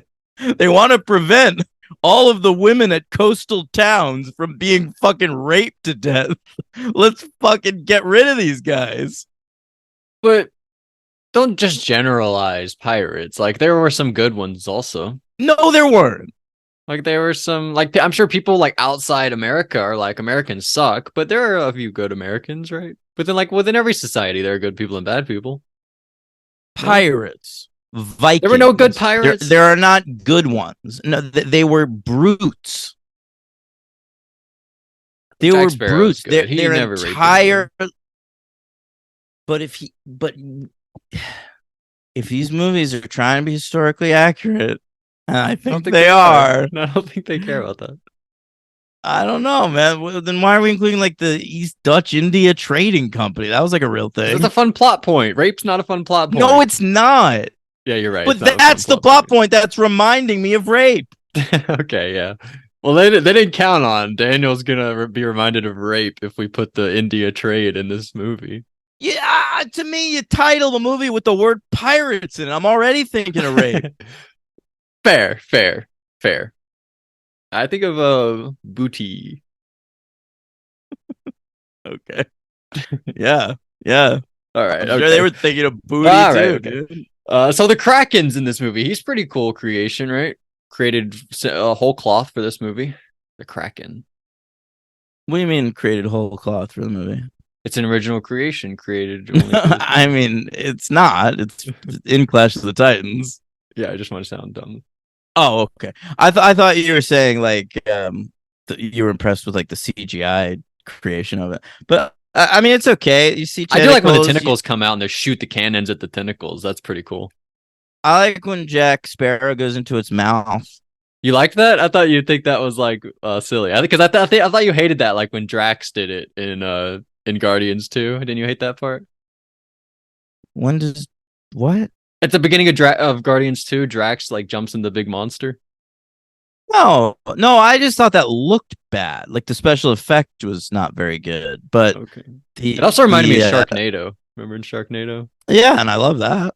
They want to prevent all of the women at coastal towns from being fucking raped to death. Let's fucking get rid of these guys. But don't just generalize pirates. Like there were some good ones also. No, there weren't. Like there were some, like I'm sure people like outside America are like Americans suck, but there are a few good Americans, right? But then like within every society there are good people and bad people. Pirates. Vikings. There were no good pirates. There are not good ones. No, they were brutes. They Jack were Sparrow's brutes. good. He Their never raped entire. But if these movies are trying to be historically accurate, and I think they are. I don't think they care about that. I don't know, man. Well, then why are we including like the East Dutch India Trading Company? That was like a real thing. It's a fun plot point. Rape's not a fun plot point. No, it's not. Yeah, you're right. But that's the plot point that's reminding me of rape. Okay, yeah. Well, they didn't count on Daniel's gonna be reminded of rape if we put the India trade in this movie. Yeah, to me, you title the movie with the word pirates in it. I'm already thinking of rape. Fair. I think of booty. Okay. Yeah. All right. I'm sure they were thinking of booty All too, right, okay. dude. So the Kraken's in this movie. He's pretty cool creation, right? created a whole cloth for this movie, the Kraken. What do you mean created whole cloth for the movie? It's an original creation created. Only for this I movie. mean, it's not. It's in Clash of the Titans. Yeah, I just want to sound dumb. Oh, okay. I thought you were saying like you were impressed with like the CGI creation of it, but I mean it's okay. You see, I do like when the tentacles, tentacles come out and they shoot the cannons at the tentacles. That's pretty cool. I like when Jack Sparrow goes into its mouth. You liked that? I thought you'd think that was like silly. Because I thought you hated that, like when Drax did it in Guardians 2. Didn't you hate that part? When does what? At the beginning of Guardians 2, Drax like jumps in the big monster. No, I just thought that looked bad. Like the special effect was not very good, but Okay. the It also reminded me of yeah, Sharknado. Remember in Sharknado? yeah, and I love that.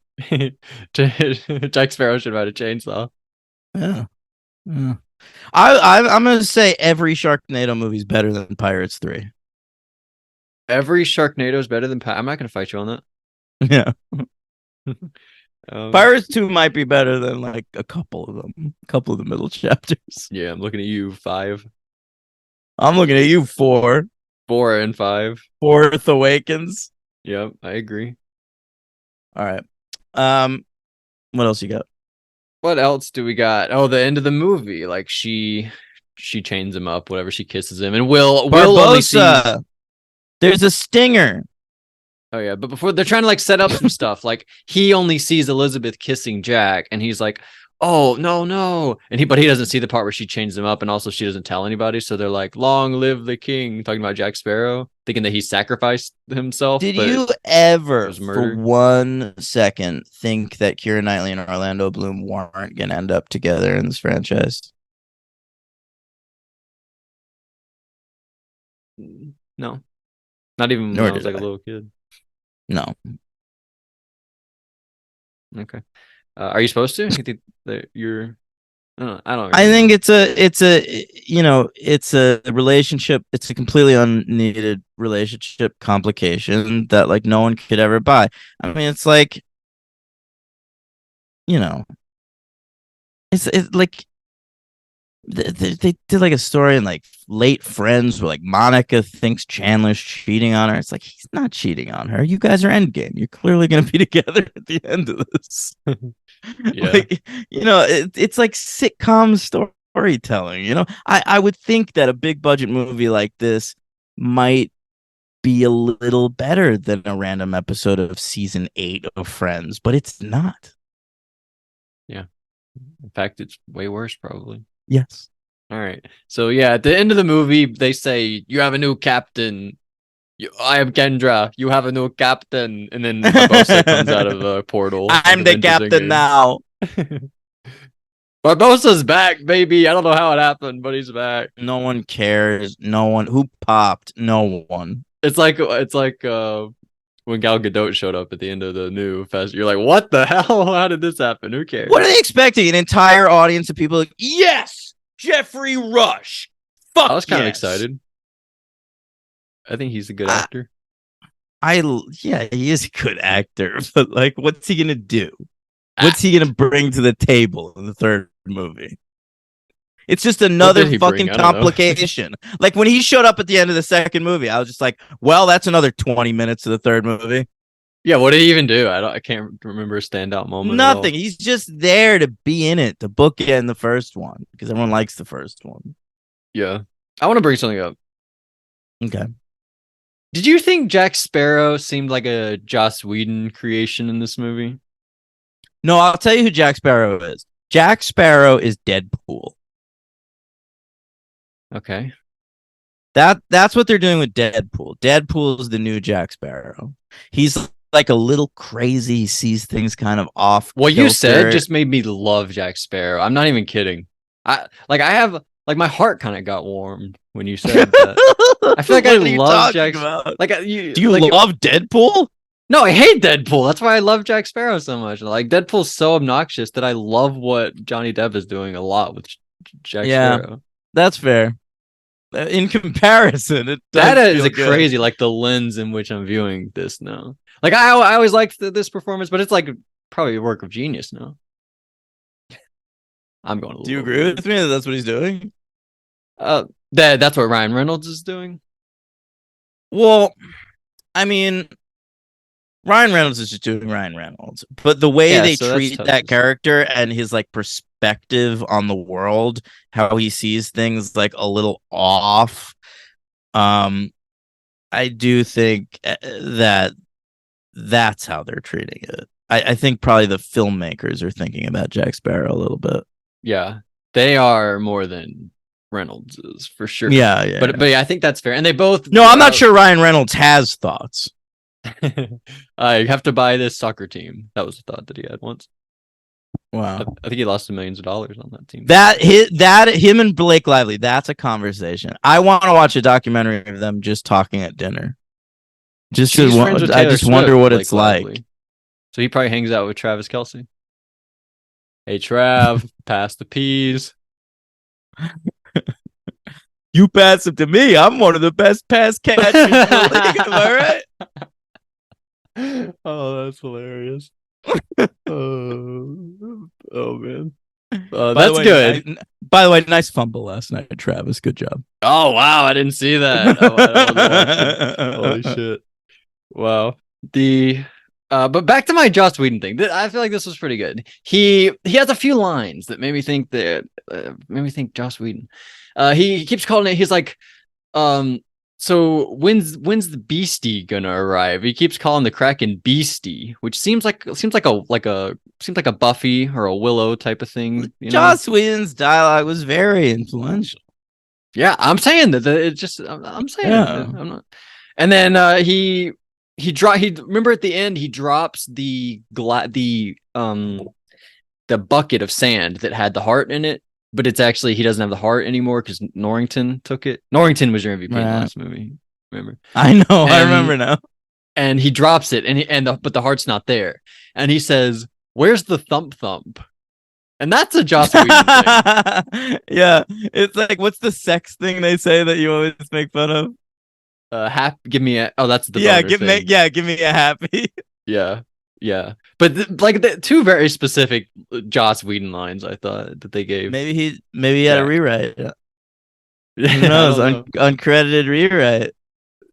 Jack Sparrow should ride a chainsaw. Yeah. Yeah. I'm gonna say every Sharknado movie is better than Pirates 3. Every Sharknado is better than I'm not gonna fight you on that. Yeah. Pirates 2 might be better than like a couple of them. A couple of the middle chapters. Yeah, I'm looking at you. 5, I'm looking at you 4. 4, and 5. Fourth Awakens. Yep, I agree. All right. What else you got? What else do we got? Oh, the end of the movie. Like she chains him up, whatever, she kisses him. And Will only sees... Barbosa. There's a stinger. Oh yeah, but before they're trying to like set up some stuff. Like he only sees Elizabeth kissing Jack, and he's like, "Oh no!" But he doesn't see the part where she chains him up, and also she doesn't tell anybody. So they're like, "Long live the king!" Talking about Jack Sparrow, thinking that he sacrificed himself. Did but you ever, was for murdered. 1 second, think that Keira Knightley and Orlando Bloom weren't gonna end up together in this franchise? No, not even Nor when I was did like a I. little kid. No. Okay, are you supposed to? You think that you're? I don't. I think it's a it's a relationship. It's a completely unneeded relationship complication that like no one could ever buy. I mean, it's like, it's like they did like a story in like Late Friends where like Monica thinks Chandler's cheating on her. It's like he's not cheating on her. You guys are endgame. You're clearly gonna be together at the end of this. Yeah. Like, it's like sitcom storytelling. I would think that a big budget movie like this might be a little better than a random episode of season 8 of Friends, but it's not. Yeah. In fact, it's way worse, probably. Yes. All right. So yeah, at the end of the movie, they say you have a new captain. I am Kendra. You have a new captain, and then Barbosa comes out of a portal. I'm the captain now. Barbosa's back, baby. I don't know how it happened, but he's back. No one cares. No one who popped. No one. It's like when Gal Gadot showed up at the end of the new fest. You're like, what the hell? How did this happen? Who cares? What are they expecting? An entire audience of people like, yes, Jeffrey Rush. Fuck, I was kind of yes. excited. I think he's a good actor. Yeah, he is a good actor, but like, what's he gonna do? What's he gonna bring to the table in the third movie? It's just another fucking complication. Like when he showed up at the end of the second movie, I was just like, well, that's another 20 minutes of the third movie. Yeah, what did he even do? I can't remember a standout moment. Nothing. He's just there to be in it, to bookend the first one because everyone likes the first one. Yeah, I want to bring something up. Okay. Did you think Jack Sparrow seemed like a Joss Whedon creation in this movie? No, I'll tell you who Jack Sparrow is. Jack Sparrow is Deadpool. Okay. That's what they're doing with Deadpool. Deadpool is the new Jack Sparrow. He's like a little crazy. He sees things kind of off. What you said just made me love Jack Sparrow. I'm not even kidding. I have my heart kind of got warmed when you said that. I feel like I love Jack. Do you love Deadpool? No, I hate Deadpool. That's why I love Jack Sparrow so much. Like Deadpool's so obnoxious that I love what Johnny Depp is doing a lot with Jack Sparrow. That's fair. In comparison, that is crazy. Like the lens in which I'm viewing this now. Like I always liked this performance, but it's like probably a work of genius now. I'm going. Do you agree with me that that's what he's doing? That's what Ryan Reynolds is doing. Well, I mean, Ryan Reynolds is just doing Ryan Reynolds, but the way Yeah, they so that's treat tough that to say. character and his like perspective on the world, how he sees things like a little off. I do think that that's how they're treating it. I think probably the filmmakers are thinking about Jack Sparrow a little bit. Yeah, they are more than Reynolds is for sure. Yeah, yeah. But yeah, I think that's fair. And they both. No, I'm not sure Ryan Reynolds has thoughts. I have to buy this soccer team. That was a thought that he had once. Wow. I think he lost millions of dollars on that team. That him and Blake Lively, that's a conversation. I want to watch a documentary of them just talking at dinner. Just He's friends with I Taylor just Swift, wonder what Blake it's like. Lively. So he probably hangs out with Travis Kelce. Hey Trav, pass the peas. You pass them to me. I'm one of the best pass catchers in the league. Am I right? Oh, that's hilarious. Oh man. By That's the way, good. By the way, nice fumble last night, Travis. Good job. Oh wow, I didn't see that. Oh, I wasn't watching. Holy shit. Wow. But back to my Joss Whedon thing. I feel like this was pretty good. He has a few lines that made me think Joss Whedon. He keeps calling it. He's like, so when's the Beastie gonna arrive? He keeps calling the Kraken Beastie, which seems like a Buffy or a Willow type of thing. You know? Joss Whedon's dialogue was very influential. Yeah, I'm saying that. It's just I'm saying. Yeah. I'm not. And then he remember at the end he drops the bucket of sand that had the heart in it, but it's actually he doesn't have the heart anymore because Norrington took it. Norrington was your MVP in the last movie, remember? I know, I remember now. And he drops it, but the heart's not there, and he says, "Where's the thump thump?" And that's a Joss Whedon thing. Yeah, it's like what's the sex thing they say that you always make fun of? Give me a. Oh, that's the Yeah, boner thing. give me a happy. Yeah. But the two very specific Joss Whedon lines I thought that they gave. Maybe he had a rewrite. Who I knows? don't know. Uncredited rewrite.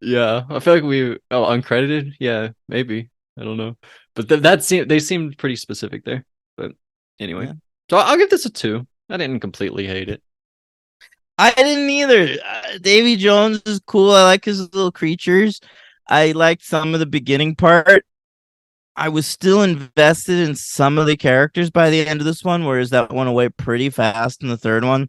Yeah, I feel like uncredited. Yeah, maybe I don't know, but they seemed pretty specific there. But anyway, Yeah. so I'll give this a 2. I didn't completely hate it. I didn't either. Davy Jones is cool. I like his little creatures. I liked some of the beginning part. I was still invested in some of the characters by the end of this one, whereas that went away pretty fast in the third one.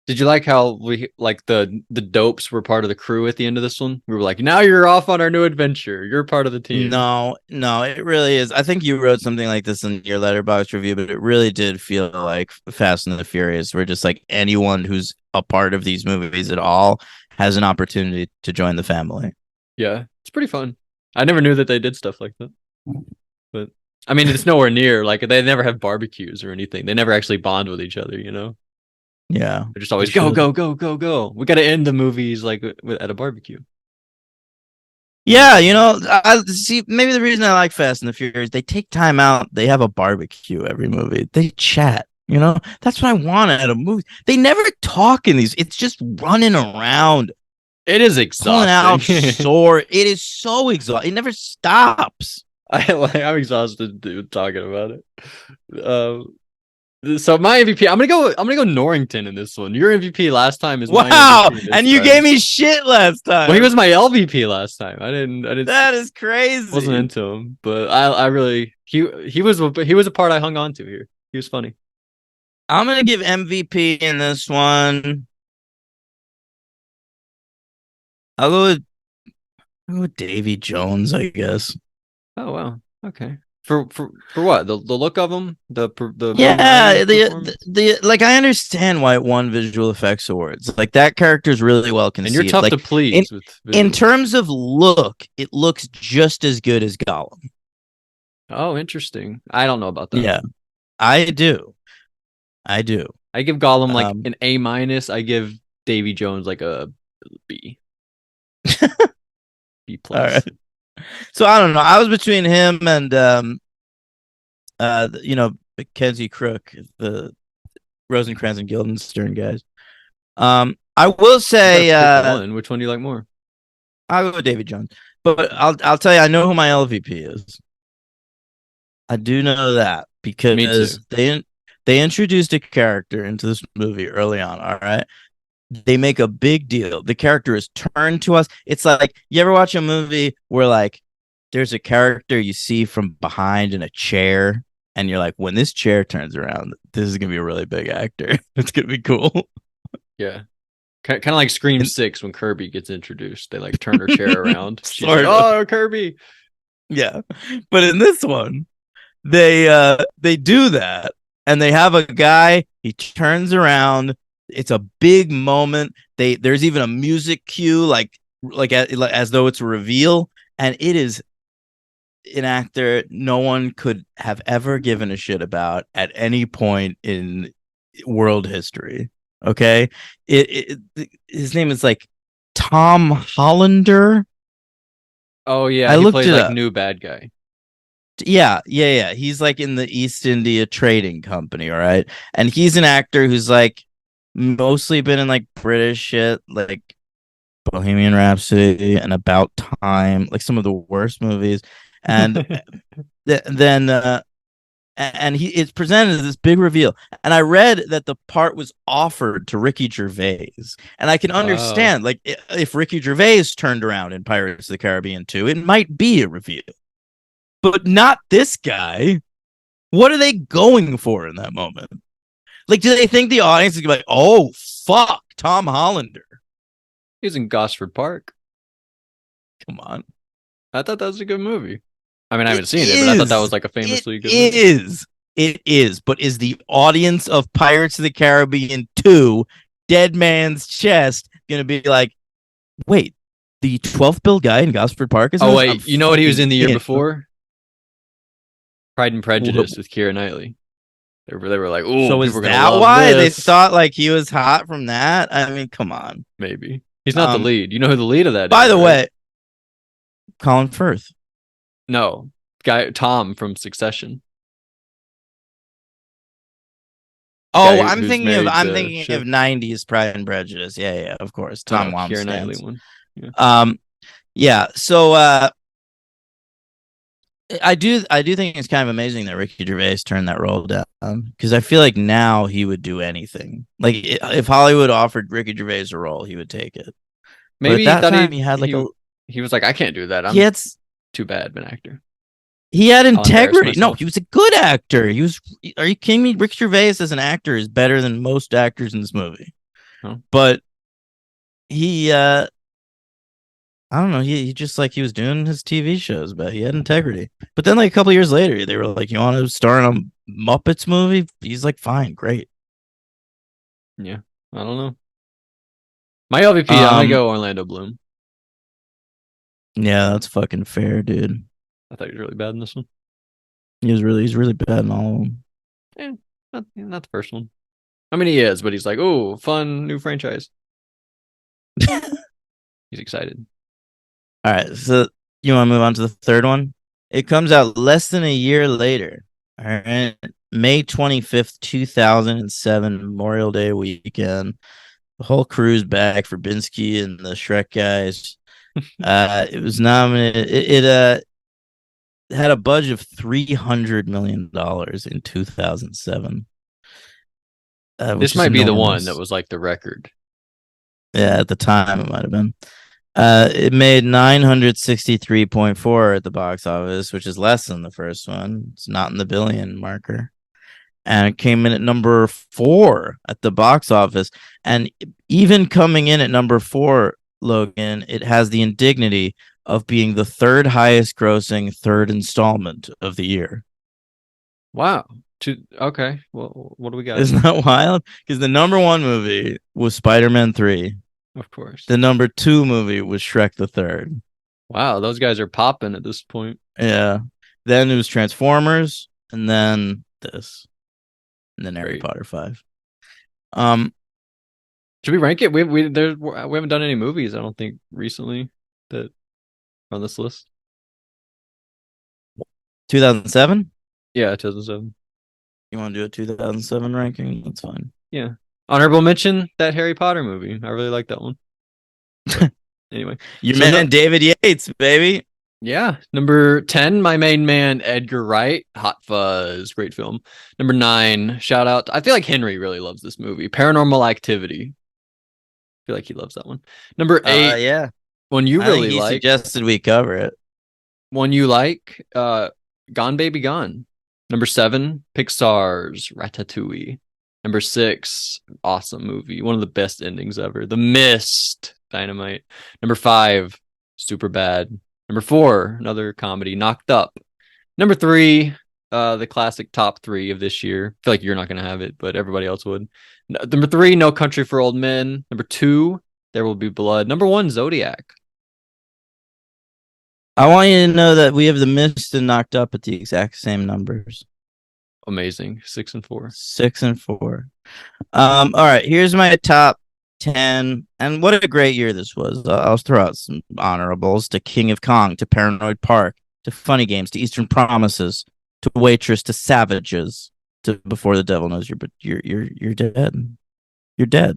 Did you like how we like the dopes were part of the crew at the end of this one? We were like, now you're off on our new adventure. You're part of the team. No, it really is. I think you wrote something like this in your Letterboxd review, but it really did feel like Fast and the Furious, where just like anyone who's a part of these movies at all has an opportunity to join the family. Yeah, it's pretty fun. I never knew that they did stuff like that. But I mean, it's nowhere near like they never have barbecues or anything. They never actually bond with each other, you know? Yeah. They're just always They go, should. go, go, go, go. We got to end the movies like at a barbecue. Yeah, I see. Maybe the reason I like Fast and the Furious, they take time out. They have a barbecue every movie. They chat. That's what I want at a movie. They never talk in these. It's just running around, It is pulling out exhausting. sword. It is so exhausting. It never stops. I'm exhausted dude, talking about it. So my MVP, I'm gonna go Norrington in this one. Your MVP last time is my Wow, MVP this and you time. gave me shit last time. Well, he was my LVP last time. I didn't. That is crazy. Wasn't into him, but I really he was a part I hung on to here. He was funny. I'm gonna give MVP in this one. I'll go with Davy Jones, I guess. Oh wow, okay. For what? The look of him, the Yeah, performance? the like I understand why it won visual effects awards. Like that character is really well And conceived. you're tough like, to please with in visuals. terms of look, it looks just as good as Gollum. Oh, interesting. I don't know about that. Yeah, I do. I give Gollum like Um, an A-. I give Davy Jones like a B. B plus. All right. So I don't know. I was between him and Mackenzie Crook, the Rosencrantz and Guildenstern guys. I will say, You gotta pick one. Which one do you like more? I'll go with David Jones, but I'll tell you, I know who my LVP is. I do know that Me because too. they introduced a character into this movie early on. All right, they make a big deal. The character is turned to us. It's like, you ever watch a movie where like there's a character you see from behind in a chair, and you're like, when this chair turns around, this is gonna be a really big actor. It's gonna be cool. Yeah. Kind of like Scream And- 6 when Kirby gets introduced. They like turn her chair around. She's Sort like, of. oh, Kirby. Yeah, but in this one, they do that, and they have a guy. He turns around. It's a big moment. There's even a music cue, like as though it's a reveal, and it is an actor no one could have ever given a shit about at any point in world history. Okay, his name is like Tom Hollander. Oh, yeah. I He looked plays it like up. new bad guy. Yeah. He's like in the East India Trading Company, all right? And he's an actor who's like mostly been in like British shit, like Bohemian Rhapsody and About Time, like some of the worst movies. And then and he it's presented as this big reveal. And I read that the part was offered to Ricky Gervais. And I can Wow. understand, like, if Ricky Gervais turned around in Pirates of the Caribbean 2, it might be a reveal. But not this guy. What are they going for in that moment? Like, do they think the audience is like, oh, fuck, Tom Hollander? He's in Gosford Park. Come on. I thought that was a good movie. I mean, I haven't It seen it, but I thought that is. was like a famously It good movie. is. It is. But is the audience of Pirates of the Caribbean 2, Dead Man's Chest, going to be like, wait, the 12th Bill guy in Gosford Park is in Oh, this? wait. I'm You know what he was in the year fucking before? Pride and Prejudice with Keira Knightley. They were like, oh, So is people are gonna that love why they this. thought like he was hot from that? I mean, come on. Maybe. He's not the Um, lead. You know who the lead of that By is, the right? way, Colin Firth. No. Guy Tom from Succession. Oh, Guy I'm who's thinking of married to Shiv. 90s Pride and Prejudice. Yeah, of course. Oh, Tom no, Keira Knightley Wamsgans. one. Yeah. Yeah. So I do think it's kind of amazing that Ricky Gervais turned that role down, because I feel like now he would do anything. Like, if Hollywood offered Ricky Gervais a role, he would take it. Maybe but he at that thought time he had like he was like, I can't do that. I'm he had too bad of an actor. he had I'll embarrass integrity. No, myself. he was a good actor. He was. Are you kidding me? Ricky Gervais as an actor is better than most actors in this movie. Oh. But he I don't know. He just like he was doing his TV shows, but he had integrity. But then, like a couple years later, they were like, "You want to star in a Muppets movie?" He's like, "Fine, great." Yeah. I don't know. My LVP, I'm gonna go Orlando Bloom. Yeah, that's fucking fair, dude. I thought he was really bad in this one. He's really bad in all of them. Not the first one. I mean, he is, but he's like, oh, fun new franchise. He's excited. All right, so you want to move on to the third one? It comes out less than a year later. All right, May 25th, 2007, Memorial Day weekend. The whole crew's back for Binsky and the Shrek guys. It was nominated. It had a budget of $300 million in 2007. This might be the one that was like the record. Yeah, at the time it might have been. It made 963.4 at the box office, which is less than the first one. It's not in the billion marker. And it came in at number 4 at the box office. And even coming in at number 4, Logan, it has the indignity of being the third highest grossing third installment of the year. Wow. Okay. Well, what do we got? Isn't that wild? Because the number 1 movie was Spider-Man 3. Of course. The number 2 movie was Shrek the Third. Wow, those guys are popping at this point. Yeah. Then it was Transformers, and then this, and then Harry Great. Potter 5. Should we rank it? We haven't done any movies, I don't think, recently that are on this list. 2007. Yeah, 2007. You want to do a 2007 ranking? That's fine. Yeah. Honorable mention, that Harry Potter movie. I really like that one. But anyway. Your So man David Yates, baby. Yeah. Number 10, my main man, Edgar Wright. Hot Fuzz. Great film. Number 9, shout out. I feel like Henry really loves this movie. Paranormal Activity. I feel like he loves that one. Number 8, Yeah. one you I think really he like. suggested we cover it. One you like, Gone Baby Gone. Number 7, Pixar's Ratatouille. Number 6, awesome movie, one of the best endings ever, The Mist, Dynamite. Number 5, Superbad. Number 4, another comedy, Knocked Up. Number 3, the classic top 3 of this year. I feel like you're not gonna have it, but everybody else would. Number 3, No Country for Old Men. Number 2, There Will Be Blood. Number 1, Zodiac. I want you to know that we have The Mist and Knocked Up at the exact same numbers. Amazing. 6 and 4. 6 and 4. All right, here's my top 10. And what a great year this was. I'll throw out some honorables to King of Kong, to Paranoid Park, to Funny Games, to Eastern Promises, to Waitress, to Savages, to Before the Devil Knows You're dead. You're dead.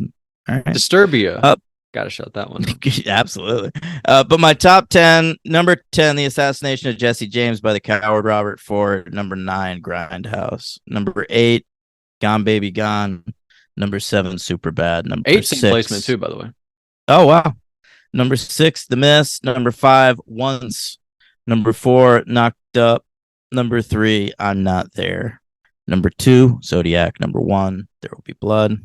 All right. Disturbia. Gotta shut that one. Absolutely. But my top 10, number 10, The Assassination of Jesse James by the Coward Robert Ford. Number 9, Grindhouse. Number 8, Gone Baby Gone. Number 7, Superbad. Number 8 6, same placement too, by the way. Oh, wow. Number 6, The Mist. Number 5, Once. Number 4, Knocked Up. Number 3, I'm Not There. Number 2, Zodiac. Number 1, There Will Be Blood.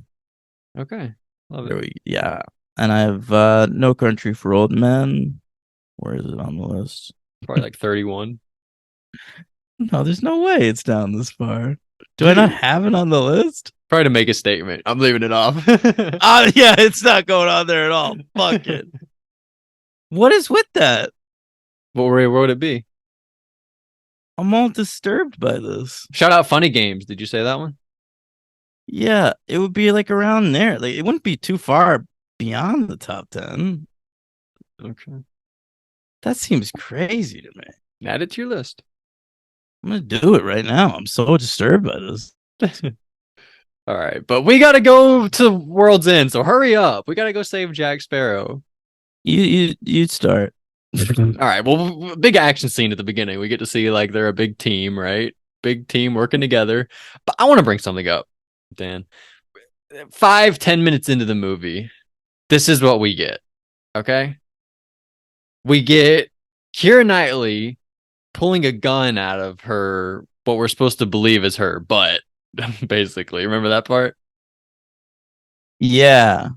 Okay. Love it. Yeah. And I have No Country for Old Men. Where is it on the list? Probably like 31. No, there's no way it's down this far. Do I not have it on the list? Probably to make a statement. I'm leaving it off. Yeah, it's not going on there at all. Fuck it. What is with that? Where would it be? I'm all disturbed by this. Shout out Funny Games. Did you say that one? Yeah, it would be like around there. Like it wouldn't be too far beyond the top 10. Okay. That seems crazy to me. Add it to your list. I'm gonna do it right now. I'm so disturbed by this. All right, but we gotta go to World's End, so hurry up. We gotta go save Jack Sparrow. You start. All right, well, big action scene at the beginning. We get to see like they're a big team, right? Big team working together. But I want to bring something up, Dan. 5-10 minutes into the movie, this is what we get. Okay, we get Keira Knightley pulling a gun out of her, what we're supposed to believe is her butt. Basically, remember that part? Yeah.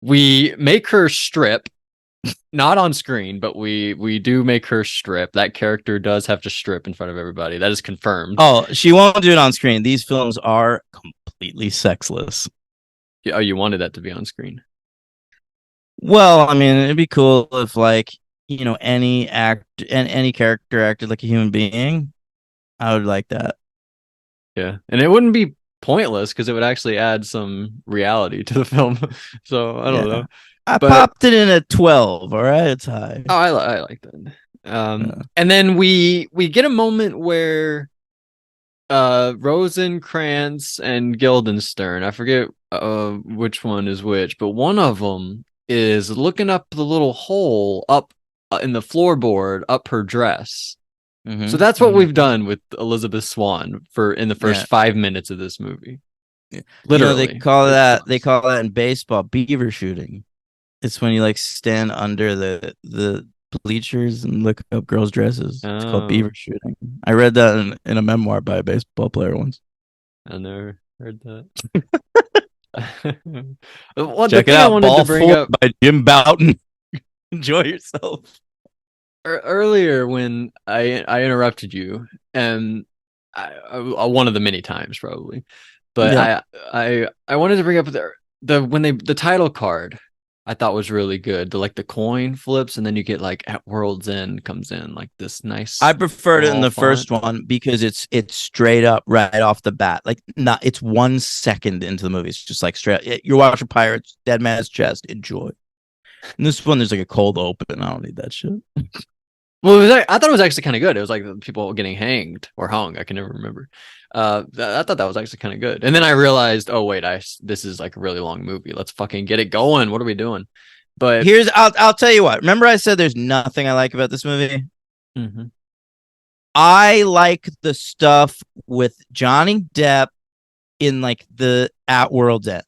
We make her strip, not on screen, but we do make her strip. That character does have to strip in front of everybody. That is confirmed. Oh, she won't do it on screen. These films are completely sexless. Oh, you wanted that to be on screen. Well, I mean, it'd be cool if, like, you know, any character acted like a human being. I would like that. Yeah, and it wouldn't be pointless because it would actually add some reality to the film. So I don't know. I But- popped it in at 12. All right, it's high. Oh, I like that. And then we get a moment where Rosencrantz and Guildenstern, I forget which one is which, but one of them is looking up the little hole up in the floorboard up her dress. Mhm. So that's what we've done with Elizabeth Swann in the first Yeah. 5 minutes of this movie. You know, Literally. they call that in baseball beaver shooting. It's when you like stand under the bleachers and look up girls' dresses. It's Oh. called beaver shooting. I read that in a memoir by a baseball player once. I never heard that. Well, the Check it thing I out, wanted Ball to bring Four up by Jim Bouton. Enjoy yourself. earlier when I interrupted you, and I one of the many times probably, but Yeah. I wanted to bring up the title card. I thought was really good. The coin flips, and then you get like At World's End comes in like this nice. I preferred it in small the first font. one because it's straight up right off the bat. Like it's 1 second into the movie. It's just like straight. You're watching Pirates, Dead Man's Chest. Enjoy. And this one, there's like a cold open. I don't need that shit. Well, I thought it was actually kind of good. It was like the people getting hanged or hung. I can never remember. I thought that was actually kind of good. And then I realized, oh wait, this is like a really long movie. Let's fucking get it going. What are we doing? But I'll tell you what. Remember I said there's nothing I like about this movie? Mhm. I like the stuff with Johnny Depp in like the at World's End,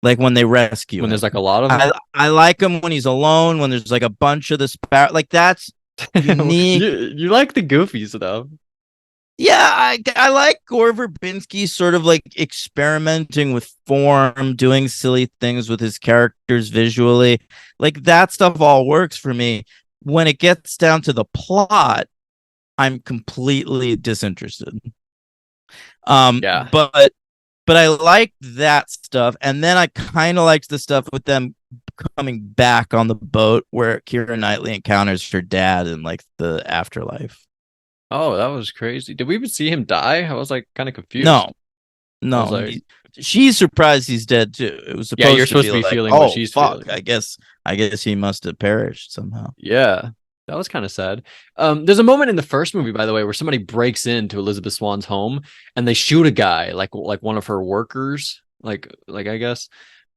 like when they rescue when him. there's like a lot of them. I like him when he's alone, when there's like a bunch of the sparrow. Like that's unique. you like the goofy stuff. Yeah, I like Gore Verbinski sort of like experimenting with form, doing silly things with his characters visually. Like that stuff all works for me. When it gets down to the plot, I'm completely disinterested. Yeah. But I like that stuff, and then I kind of liked the stuff with them coming back on the boat where Keira Knightley encounters her dad in like the afterlife. Oh, that was crazy. Did we even see him die? I was like kind of confused. No, I was like- she's surprised he's dead too. It was supposed Yeah, you're supposed to be like, feeling what oh, she's fuck, feeling. I guess he must have perished somehow. Yeah, that was kind of sad. There's a moment in the first movie, by the way, where somebody breaks into Elizabeth Swan's home and they shoot a guy, like one of her workers, like I guess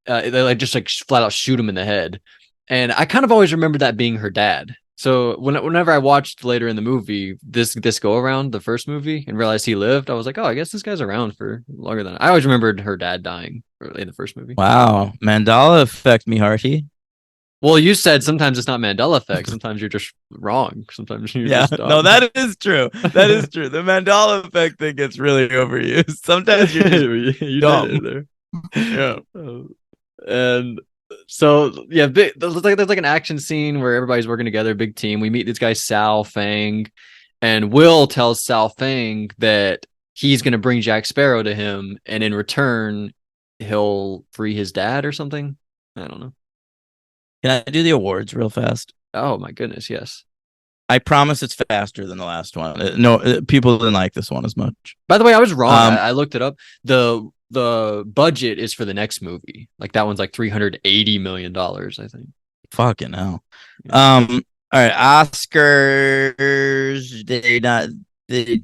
they like just like flat out shoot him in the head. And I kind of always remember that being her dad. So whenever I watched later in the movie this go around the first movie and realized he lived, I was like, oh, I guess this guy's around for longer than I always remembered her dad dying in the first movie. Wow, Mandela effect, me hearty. Well, you said sometimes it's not Mandela effect. Sometimes you're just wrong. Sometimes you're Yeah, just dumb. no, that is true. That is true. The Mandela effect thing gets really overused. Sometimes you're just you dumb. did it there. yeah. And so yeah, there's like an action scene where everybody's working together, big team. We meet this guy Sal Fang, and Will tells Sal Fang that he's gonna bring Jack Sparrow to him, and in return, he'll free his dad or something. I don't know. Can I do the awards real fast? Oh my goodness, yes. I promise it's faster than the last one. People didn't like this one as much. By the way, I was wrong. I looked it up. The budget is for the next movie. Like that one's like $380 million, I think. Fucking hell. All right, Oscars. They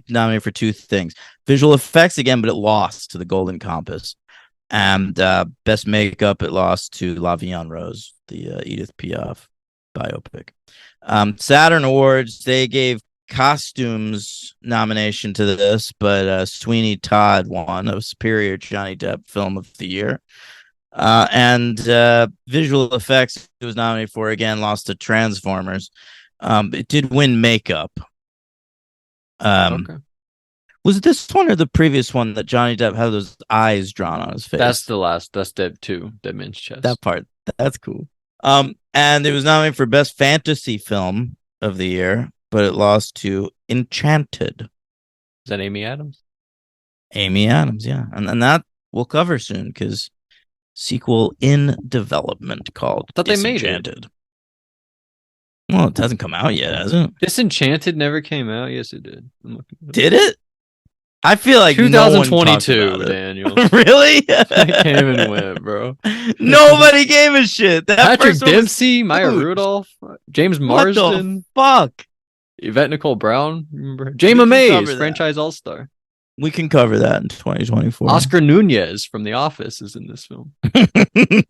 nominated for two things: visual effects again, but it lost to the Golden Compass, and best makeup it lost to La Vie en Rose, the Edith Piaf biopic. Saturn Awards, they gave costumes nomination to this, but Sweeney Todd won a superior Johnny Depp film of the year. And visual effects it was nominated for, again, lost to Transformers. It did win makeup. Okay. Was it this one or the previous one that Johnny Depp had those eyes drawn on his face? That's the last. That's Dead 2, Dead Man's Chest. That part. That's cool. And it was nominated for Best Fantasy Film of the year, but it lost to Enchanted. Is that Amy Adams? Amy Adams, yeah. And that we'll cover soon because sequel in development called I thought they made it. Disenchanted. Well, it hasn't come out yet, has it? Disenchanted never came out. Yes, it did. I'm looking at it. Did it? I feel like no one talked 2022, about it. Daniel. Really? It came and went, bro. Nobody gave a shit. That Patrick first one was Dempsey, Maya huge. Rudolph, James What the Marsden, fuck. Yvette Nicole Brown. Remember? We Jayma can Mays, cover that. franchise all-star. We can cover that in 2024. Oscar Nunez from The Office is in this film. the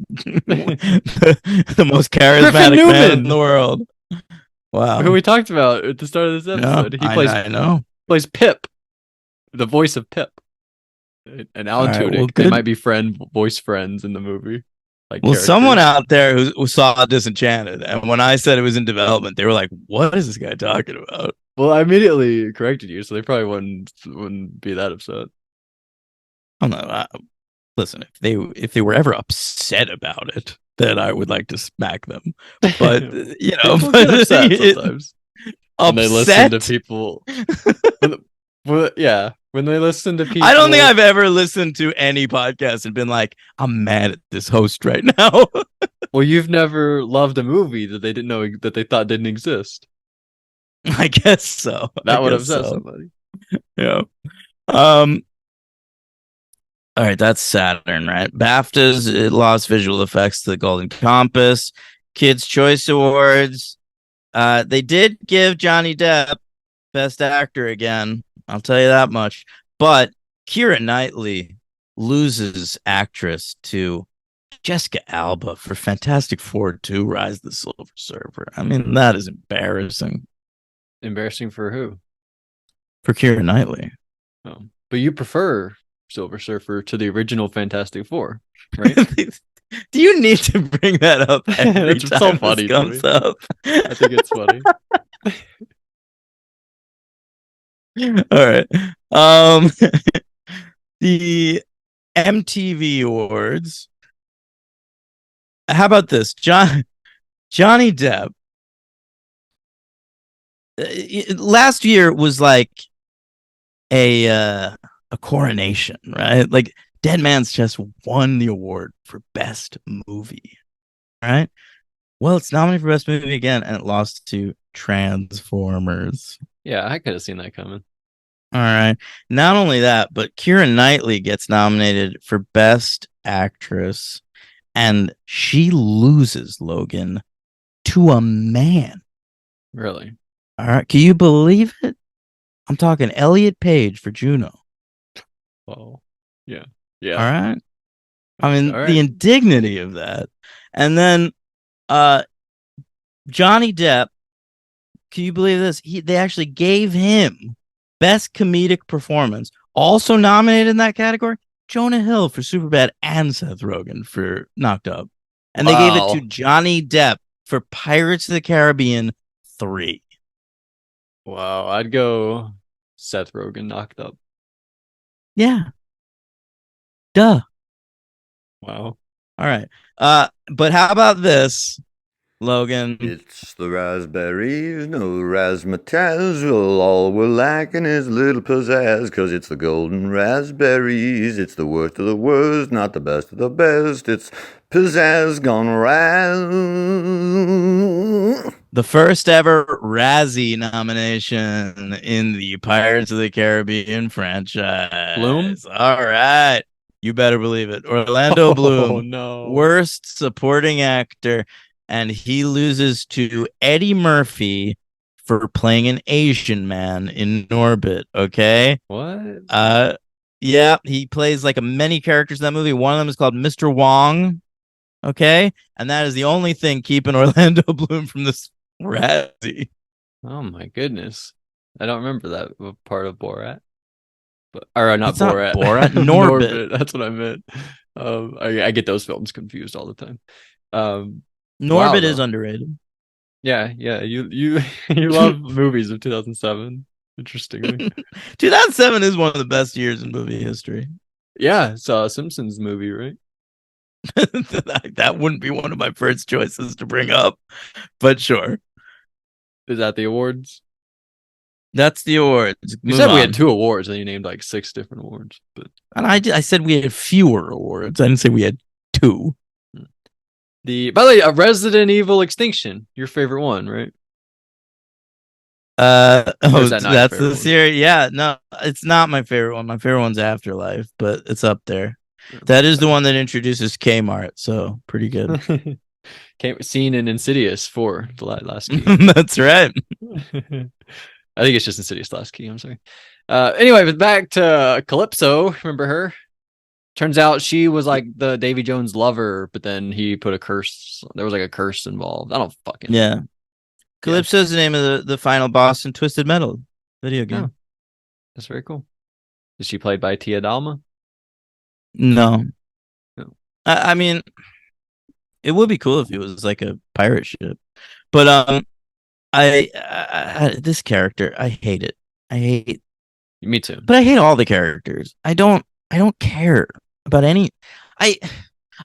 most charismatic Newman. man in the world. Wow. Who we talked about at the start of this episode. He I know. plays Pip, the voice of Pip. And Alan All right, Tudyk. well, They good. might be voice friends in the movie. Like Well, characters. someone out there who saw Disenchanted, and when I said it was in development, they were like, "What is this guy talking about?" Well, I immediately corrected you, so they probably wouldn't be that upset. I don't know. Listen, if they were ever upset about it, then I would like to smack them. But you know, People get upset sometimes. When they listen to upset. people. Well, yeah, when they listen to people. I don't think I've ever listened to any podcast and been like, "I'm mad at this host right now." Well, you've never loved a movie that they didn't know that they thought didn't exist. I guess so. That I would guess upset so. somebody. Yeah. All right, that's Saturn, right? BAFTAs, it lost visual effects to the Golden Compass. Kids' Choice Awards, They did give Johnny Depp Best Actor again. I'll tell you that much. But Keira Knightley loses actress to Jessica Alba for Fantastic Four 2: Rise of the Silver Surfer. I mean, that is embarrassing Embarrassing for who? for Keira Knightley. Oh. But you prefer Silver Surfer to the original Fantastic Four, right? Do you need to bring that up every That's time so this funny to comes me. up? I think it's funny. All right. The MTV Awards. How about this? Johnny Depp. Last year was like a coronation, right? Like Dead Man's Chest won the award for best movie, right? Well, it's nominated for best movie again, and it lost to Transformers. Yeah, I could have seen that coming. All right. Not only that, but Keira Knightley gets nominated for best actress, and she loses, Logan, to a man. Really? All right. Can you believe it? I'm talking Elliot Page for Juno. Oh, yeah. Yeah. All right. I mean, All right. the indignity of that. And then Johnny Depp, can you believe this? They actually gave him best comedic performance. Also nominated in that category, Jonah Hill for Superbad and Seth Rogen for Knocked Up. And they gave it to Wow. Johnny Depp for Pirates of the Caribbean 3. Wow, I'd go Seth Rogen Knocked Up. Yeah. Duh. Wow. All right. But how about this, Logan? It's the raspberries, no razzmatazz. Well, all we're lacking is a little pizzazz, 'cause it's the golden raspberries. It's the worst of the worst, not the best of the best. It's pizzazz gone raz. The first ever Razzie nomination in the Pirates of the Caribbean franchise. Bloom? All right. You better believe it. Orlando Bloom. Oh no. Worst supporting actor, and he loses to Eddie Murphy for playing an Asian man in Norbit. Okay. What? Yeah, he plays like many characters in that movie. One of them is called Mr. Wong. Okay, and that is the only thing keeping Orlando Bloom from this Razzie. Oh my goodness. I don't remember that part of Borat. But or not It's not Borat. Borat, Norbit. That's what I meant. I get those films confused all the time. Norbit is though. underrated. Yeah. You you love movies of 2007. Interestingly. 2007 is one of the best years in movie history. Yeah, saw a Simpsons movie, right? That wouldn't be one of my first choices to bring up, but sure. Is that the awards? That's the awards. You Move said we on. had 2 awards, and you named like 6 different awards. But And I said we had fewer awards. I didn't say we had 2. by the way, a Resident Evil Extinction, your favorite one, right? Oh, is that not your that's favorite the one? series. Yeah, no, it's not my favorite one. My favorite one's Afterlife, but it's up there. That is the one that introduces Kmart, so pretty good. Seen in Insidious 4, the last key. That's right. I think it's just Insidious last key. I'm sorry. Anyway, but back to Calypso. Remember her? Turns out she was like the Davy Jones lover, but then he put a curse. There was like a curse involved. I don't fucking know. Yeah. Calypso's the name of the final boss in Twisted Metal video game. Oh. That's very cool. Is she played by Tia Dalma? No. No. I mean, it would be cool if it was like a pirate ship, but I this character, I hate it. I hate, Me too. but I hate all the characters. I don't care about any.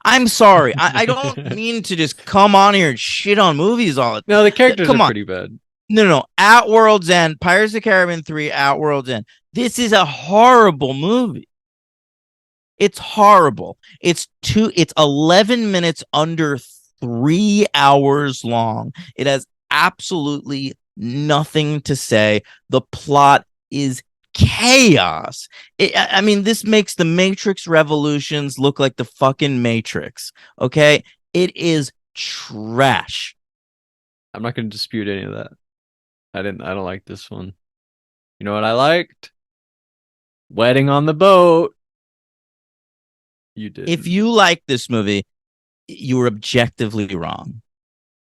I'm sorry. I don't mean to just come on here and shit on movies all the time. No, the characters Come are on. pretty bad. No. At World's End, Pirates of the Caribbean 3, At World's End. This is a horrible movie. It's horrible. It's 11 minutes under 3 hours long. It has absolutely nothing to say. The plot is chaos. I mean, this makes the Matrix Revolutions look like the fucking Matrix. Okay? It is trash. I'm not going to dispute any of that. I don't like this one. You know what I liked? Wedding on the Boat. You did. If you like this movie, you were objectively wrong.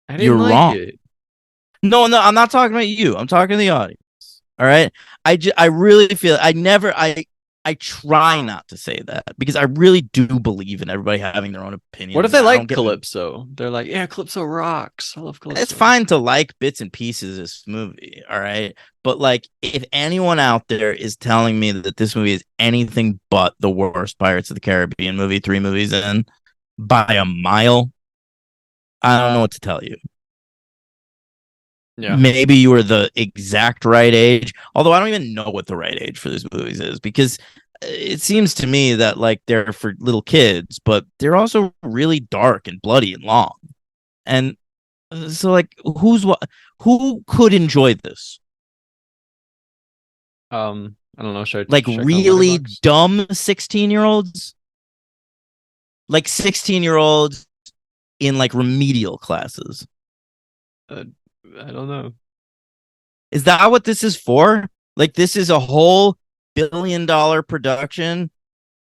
I didn't you're like wrong. it. No, I'm not talking about you. I'm talking to the audience. All right. I really feel I try not to say that because I really do believe in everybody having their own opinion. What if they like Calypso? They're like, yeah, Calypso rocks. I love Calypso. It's fine to like bits and pieces of this movie, all right? But like, if anyone out there is telling me that this movie is anything but the worst Pirates of the Caribbean movie, 3 movies in, by a mile, I don't know what to tell you. Yeah. Maybe you were the exact right age, although I don't even know what the right age for these movies is because it seems to me that like they're for little kids, but they're also really dark and bloody and long. And so like who could enjoy this? I don't know. Should I Like check on really Letterboxd? dumb 16-year-olds? Like 16-year-olds in like remedial classes. I don't know. Is that what this is for? Like this is a whole $1 billion production,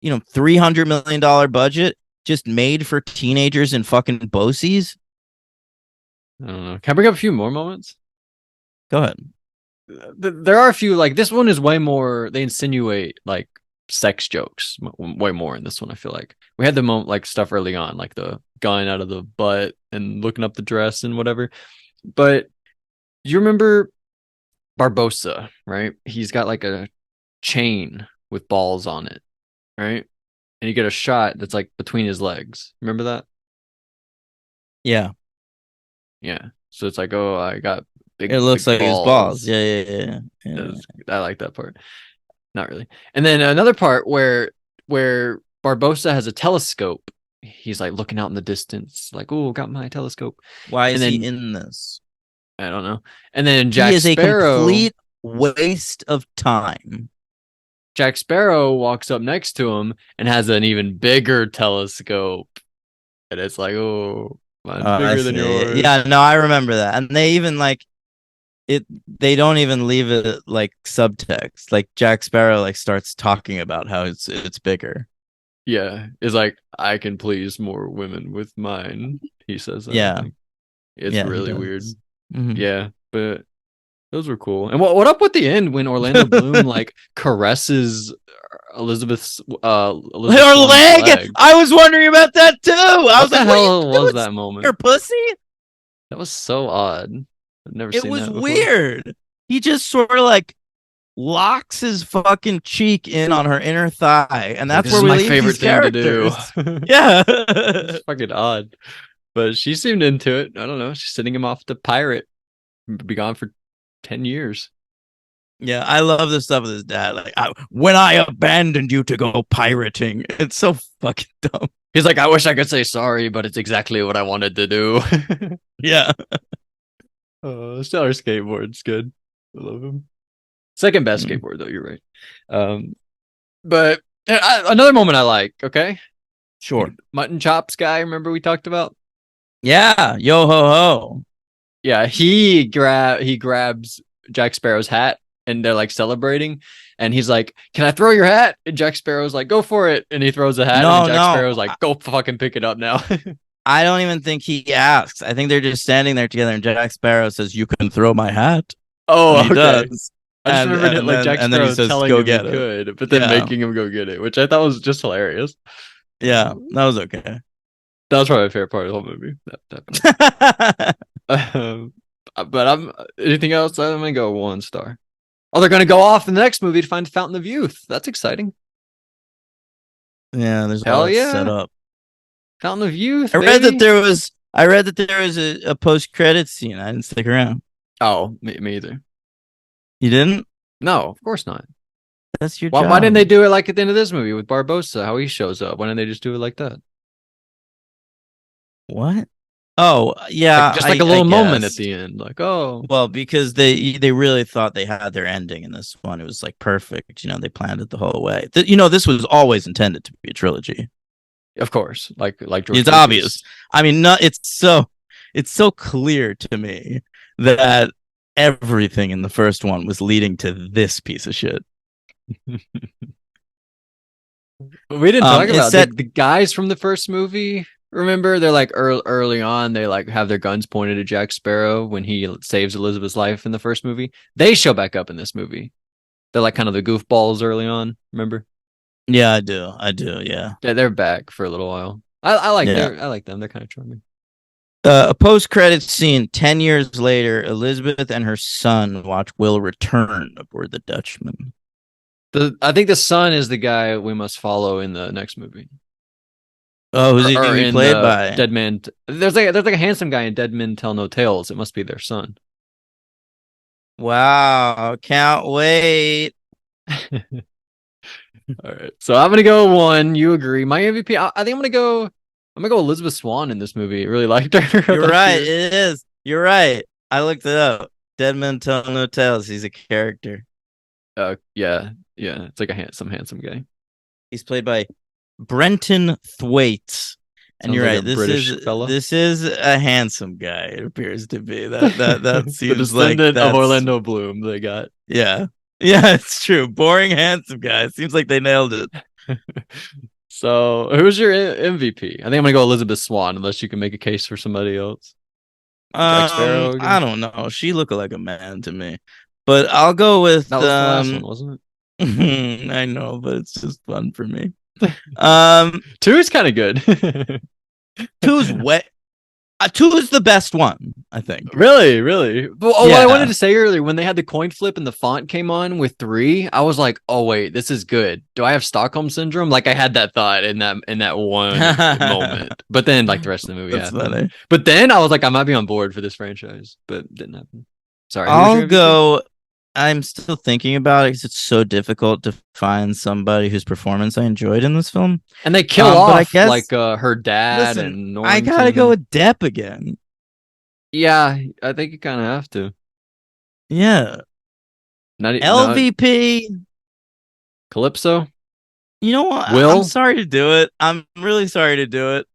$300 million budget just made for teenagers in fucking BOCES? I don't know. Can I bring up a few more moments? Go ahead. There are a few, like this one is way more, they insinuate like sex jokes way more in this one. I feel like we had the moment like stuff early on, like the gun out of the butt and looking up the dress and whatever. But you remember Barbossa, right? He's got like a chain with balls on it, right? And you get a shot that's like between his legs. Remember that? Yeah. Yeah. So it's like, oh, I got big. It looks big like his balls. Yeah. I like that part. Not really. And then another part where Barbossa has a telescope. He's like looking out in the distance, like, oh, got my telescope. Why is And he then- in this? I don't know. And then Jack He is Sparrow. a complete waste of time. Jack Sparrow walks up next to him and has an even bigger telescope. And it's like, oh, mine's bigger than yours. Yeah, no, I remember that. And they even like it. They don't even leave it like subtext. Like Jack Sparrow like starts talking about how it's bigger. Yeah. It's like, I can please more women with mine. He says that. Yeah. It's Yeah, he really does. weird. Mhm. Yeah, but those were cool. And what up with the end when Orlando Bloom like caresses Elizabeth's Her Swan's leg. I was wondering about that too. I What was the like, hell what are you was doing, that moment? your pussy? That was so odd. I've never It seen was that before. weird. He just sort of like locks his fucking cheek in on her inner thigh, and that's This where is we my leave favorite these thing to do. characters. Yeah. It's fucking odd. But she seemed into it. I don't know. She's sending him off to pirate. Be gone for 10 years. Yeah, I love the stuff with his dad. Like, when I abandoned you to go pirating, it's so fucking dumb. He's like, I wish I could say sorry, but it's exactly what I wanted to do. Yeah, Stellar Skateboard's good. I love him. Second best Mm. skateboard, though. You're right. But another moment I like. Okay, sure. mutton chops guy. Remember we talked about? Yeah, yo ho ho. Yeah, he grabs Jack Sparrow's hat, and they're like celebrating. And he's like, "Can I throw your hat?" And Jack Sparrow's like, "Go for it!" And he throws the hat, No, and Jack no. Sparrow's like, "Go fucking pick it up now." I don't even think he asks. I think they're just standing there together, and Jack Sparrow says, "You can throw my hat." Oh, And he okay. does. I just And- remembered it and like then- Jack and then he Sparrow says, telling "Go him get he it." could, but then Yeah. making him go get it, which I thought was just hilarious. Yeah, that was okay. That was probably my favorite part of the whole movie. That part. But I'm anything else? I'm gonna go 1 star. Oh, they're gonna go off in the next movie to find Fountain of Youth. That's exciting. Yeah, there's Hell all that yeah. set up. Fountain of Youth. I read baby. that there was a post credit scene. I didn't stick around. Oh, me either. You didn't? No, of course not. That's your Why job. didn't they do it like at the end of this movie with Barbossa? How he shows up? Why didn't they just do it like that? What? Oh, yeah. Like, just like a a little moment at the end. Like, oh, Well, because they really thought they had their ending in this one. It was like perfect. They planned it the whole way. This was always intended to be a trilogy. of course. Like George It's Lucas. obvious. I mean, it's it's so clear to me that everything in the first one was leading to this piece of shit. We didn't talk It about said- the guys from the first movie. Remember, they're like early on, they like have their guns pointed at Jack Sparrow when he saves Elizabeth's life in the first movie. They show back up in this movie. They're like kind of the goofballs early on. Remember? Yeah, I do. Yeah. They're back for a little while. I like Yeah. I like them. They're kind of charming. A post-credit scene 10 years later, Elizabeth and her son watch Will return aboard the Dutchman. I think the son is the guy we must follow in the next movie. Oh, who's he Or gonna be in, played by? Dead Man. There's like a handsome guy in Dead Men Tell No Tales. It must be their son. Wow, can't wait. All right. So I'm gonna go one. You agree? My MVP. I think I'm gonna go Elizabeth Swann in this movie. I really liked her. I You're thought right. she- It is. You're right. I looked it up. Dead Men Tell No Tales. He's a character. Yeah. It's like some handsome guy. He's played by Brenton Thwaites. And Sounds you're like right. a British fella. This is a handsome guy. It appears to be that the seems like descendant of that's- Orlando Bloom. They got. Yeah, yeah, it's true. Boring handsome guy. It seems like they nailed it. So who's your MVP? I think I'm gonna go Elizabeth Swann, unless you can make a case for somebody else. Jack Sparrow again? I don't know. She looked like a man to me, but I'll go with That was the last one, wasn't it? I know, but it's just fun for me. 2 is kind of good. Two's wet. Two is the best one, I think. Really? But, what I Yeah. wanted to say earlier, when they had the coin flip and the font came on with 3, I was like, "Oh wait, this is good." Do I have Stockholm syndrome? Like I had that thought in that one moment, but then like the rest of the movie That's happened. funny. But then I was like, I might be on board for this franchise, but it didn't happen. Sorry. who was I'll your MVP? go. I'm still thinking about it because it's so difficult to find somebody whose performance I enjoyed in this film. And they kill but I off guess- like her dad Listen, and Norrington. I gotta go with Depp again. Yeah, I think you kind of have to. Yeah, Not LVP. Calypso. You know what? Will? I'm sorry to do it. I'm really sorry to do it.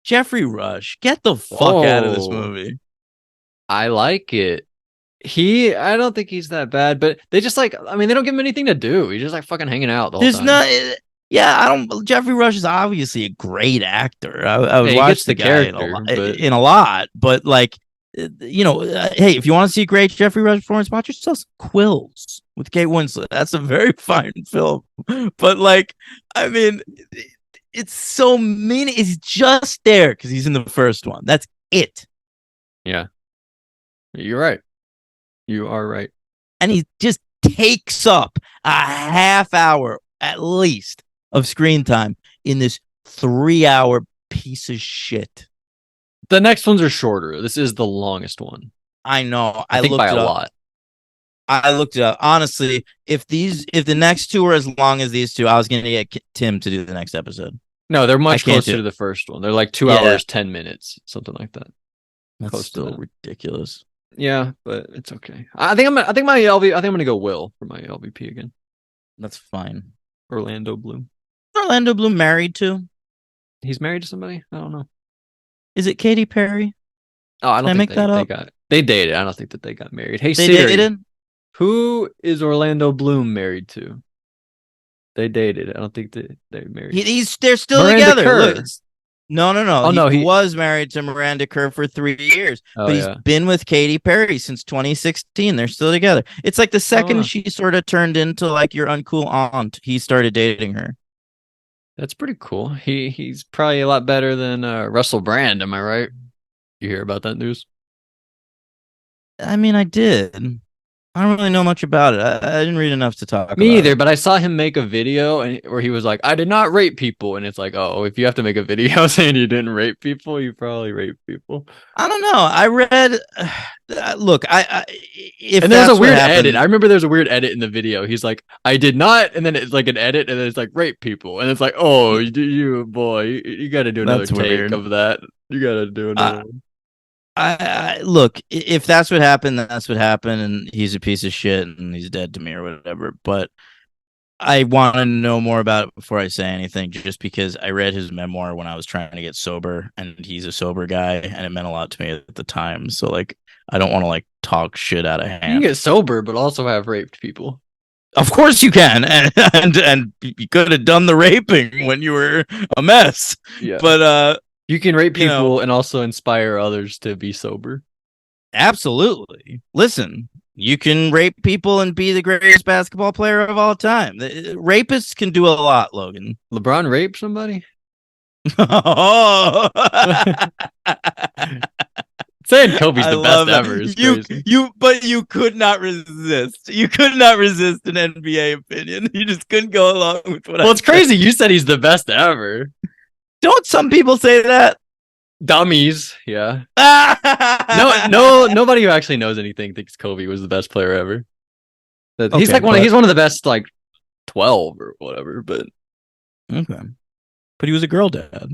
Jeffrey Rush, get the fuck out of this Oh. movie. I like it. I don't think he's that bad, but they just like, I mean, they don't give him anything to do. He's just like fucking hanging out the whole There's time. not. Yeah, I don't. Jeffrey Rush is obviously a great actor. I would Hey, he watch gets the the guy in character, a, lot, but- in a lot, but like, hey, if you want to see a great Jeffrey Rush performance, watch yourself some Quills with Kate Winslet. That's a very fine film. But like, I mean, it's so mean. It's just there because he's in the first one. That's it. You're right. You are right. And he just takes up a half hour at least of screen time in this 3-hour piece of shit. The next ones are shorter. This is the longest one. I know. I think looked by it a up. lot. I looked it up. Honestly, if the next two were as long as these two, I was gonna get Tim to do the next episode. No, they're much can't closer do to the first one. They're like 2 Yeah. hours, 10 minutes, something like that. That's Close to still that. ridiculous. Yeah, but it's okay. I think I'm gonna go Will for my LVP again. That's fine. Orlando Bloom. Orlando Bloom married to? He's married to somebody? I don't know. Is it Katy Perry? Oh, I Did I don't make think that they up? they dated. I don't think that they got married. Hey They Siri, dated? who is Orlando Bloom married to? They dated. I don't think they're married. They're still Miranda together. Kerr. Look, no. Oh, no, he he- was married to Miranda Kerr for 3 years. Oh, But he's yeah. been with Katy Perry since 2016. They're still together. It's like the second wow. she sort of turned into like your uncool aunt, he started dating her. That's pretty cool. He's probably a lot better than Russell Brand. Am I right? You hear about that news? I mean, I did. I don't really know much about it. I didn't read enough to talk Me about either, it. but I saw him make a video where he was like, "I did not rape people," and it's like, oh, if you have to make a video saying you didn't rape people, you probably rape people. I don't know. I read. Look, if And there's that's a what weird happened- edit. I remember there's a weird edit in the video. He's like, "I did not," and then it's like an edit, and then it's like rape people, and it's like, oh, you boy, you got to do another That's take weird. of that. You got to do another one. Look, if that's what happened, then that's what happened, and he's a piece of shit, and he's dead to me or whatever. But I want to know more about it before I say anything, just because I read his memoir when I was trying to get sober, and he's a sober guy, and it meant a lot to me at the time. So like, I don't want to like talk shit out of You can hand. get sober, but also have raped people. Of course you can, and you could have done the raping when you were a mess. Yeah. But You can rape you know- people and also inspire others to be sober. absolutely. Listen, you can rape people and be the greatest basketball player of all time. Rapists can do a lot, Logan. LeBron raped somebody? Oh. Saying Kobe's I the love best that. ever is you, crazy. but you could not resist. You could not resist an NBA opinion. You just couldn't go along with what I Well, it's said. crazy. You said he's the best ever. Don't some people say that? Dummies. Yeah. no, Nobody who actually knows anything thinks Kobe was the best player ever. He's Okay, like but- he's one of the best, like 12 or whatever. But Okay, but he was a girl dad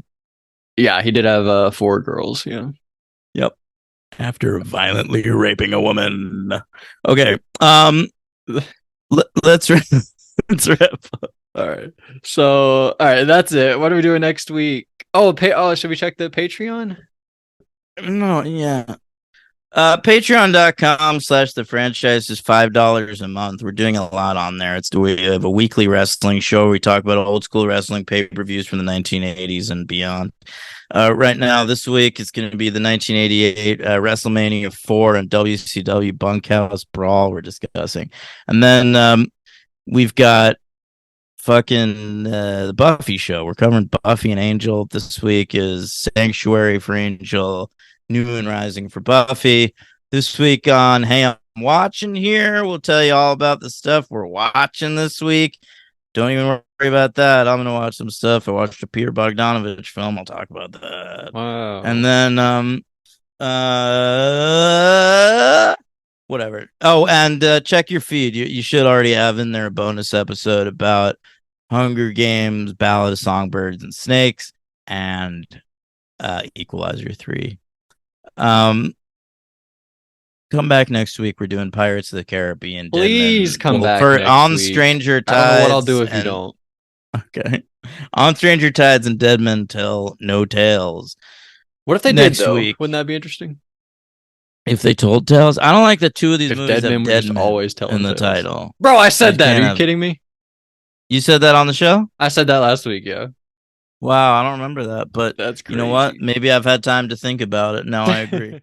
yeah, he did have 4 girls. Yeah. after violently raping a woman. Okay, let's let's wrap up. All right. So, all right, that's it. What are we doing next week? Oh, should we check the Patreon? No, yeah. Patreon.com/the franchise is $5 a month. We're doing a lot on there. We have a weekly wrestling show where we talk about old school wrestling pay-per-views from the 1980s and beyond. Right now, this week it's going to be the 1988 WrestleMania 4 and WCW Bunkhouse Brawl we're discussing. And then we've got fucking the Buffy show. We're covering Buffy and Angel. This week is Sanctuary for Angel, New Moon Rising for Buffy. This week on Hey, I'm Watching Here, we'll tell you all about the stuff we're watching this week. Don't even worry about that. I'm going to watch some stuff. I watched a Peter Bogdanovich film. I'll talk about that. Wow. And then, whatever. Oh, and check your feed. You should already have in there a bonus episode about Hunger Games, Ballad of Songbirds and Snakes, and Equalizer 3. Come back next week. We're doing Pirates of the Caribbean. Please come back for next on week. Stranger I don't Tides. know what I'll do if you and- don't. Okay. On Stranger Tides and Dead Men Tell No Tales. What if they Next did though? week. Wouldn't that be interesting? If they told tales, I don't like that two of these If movies Dead have Men were Dead just Men always telling in the tales. title. Bro, I said You that. can't Are you have- kidding me? You said that on the show? I said that last week. Yeah, Wow, I don't remember that, but that's you crazy. know what? Maybe I've had time to think about it. Now I agree.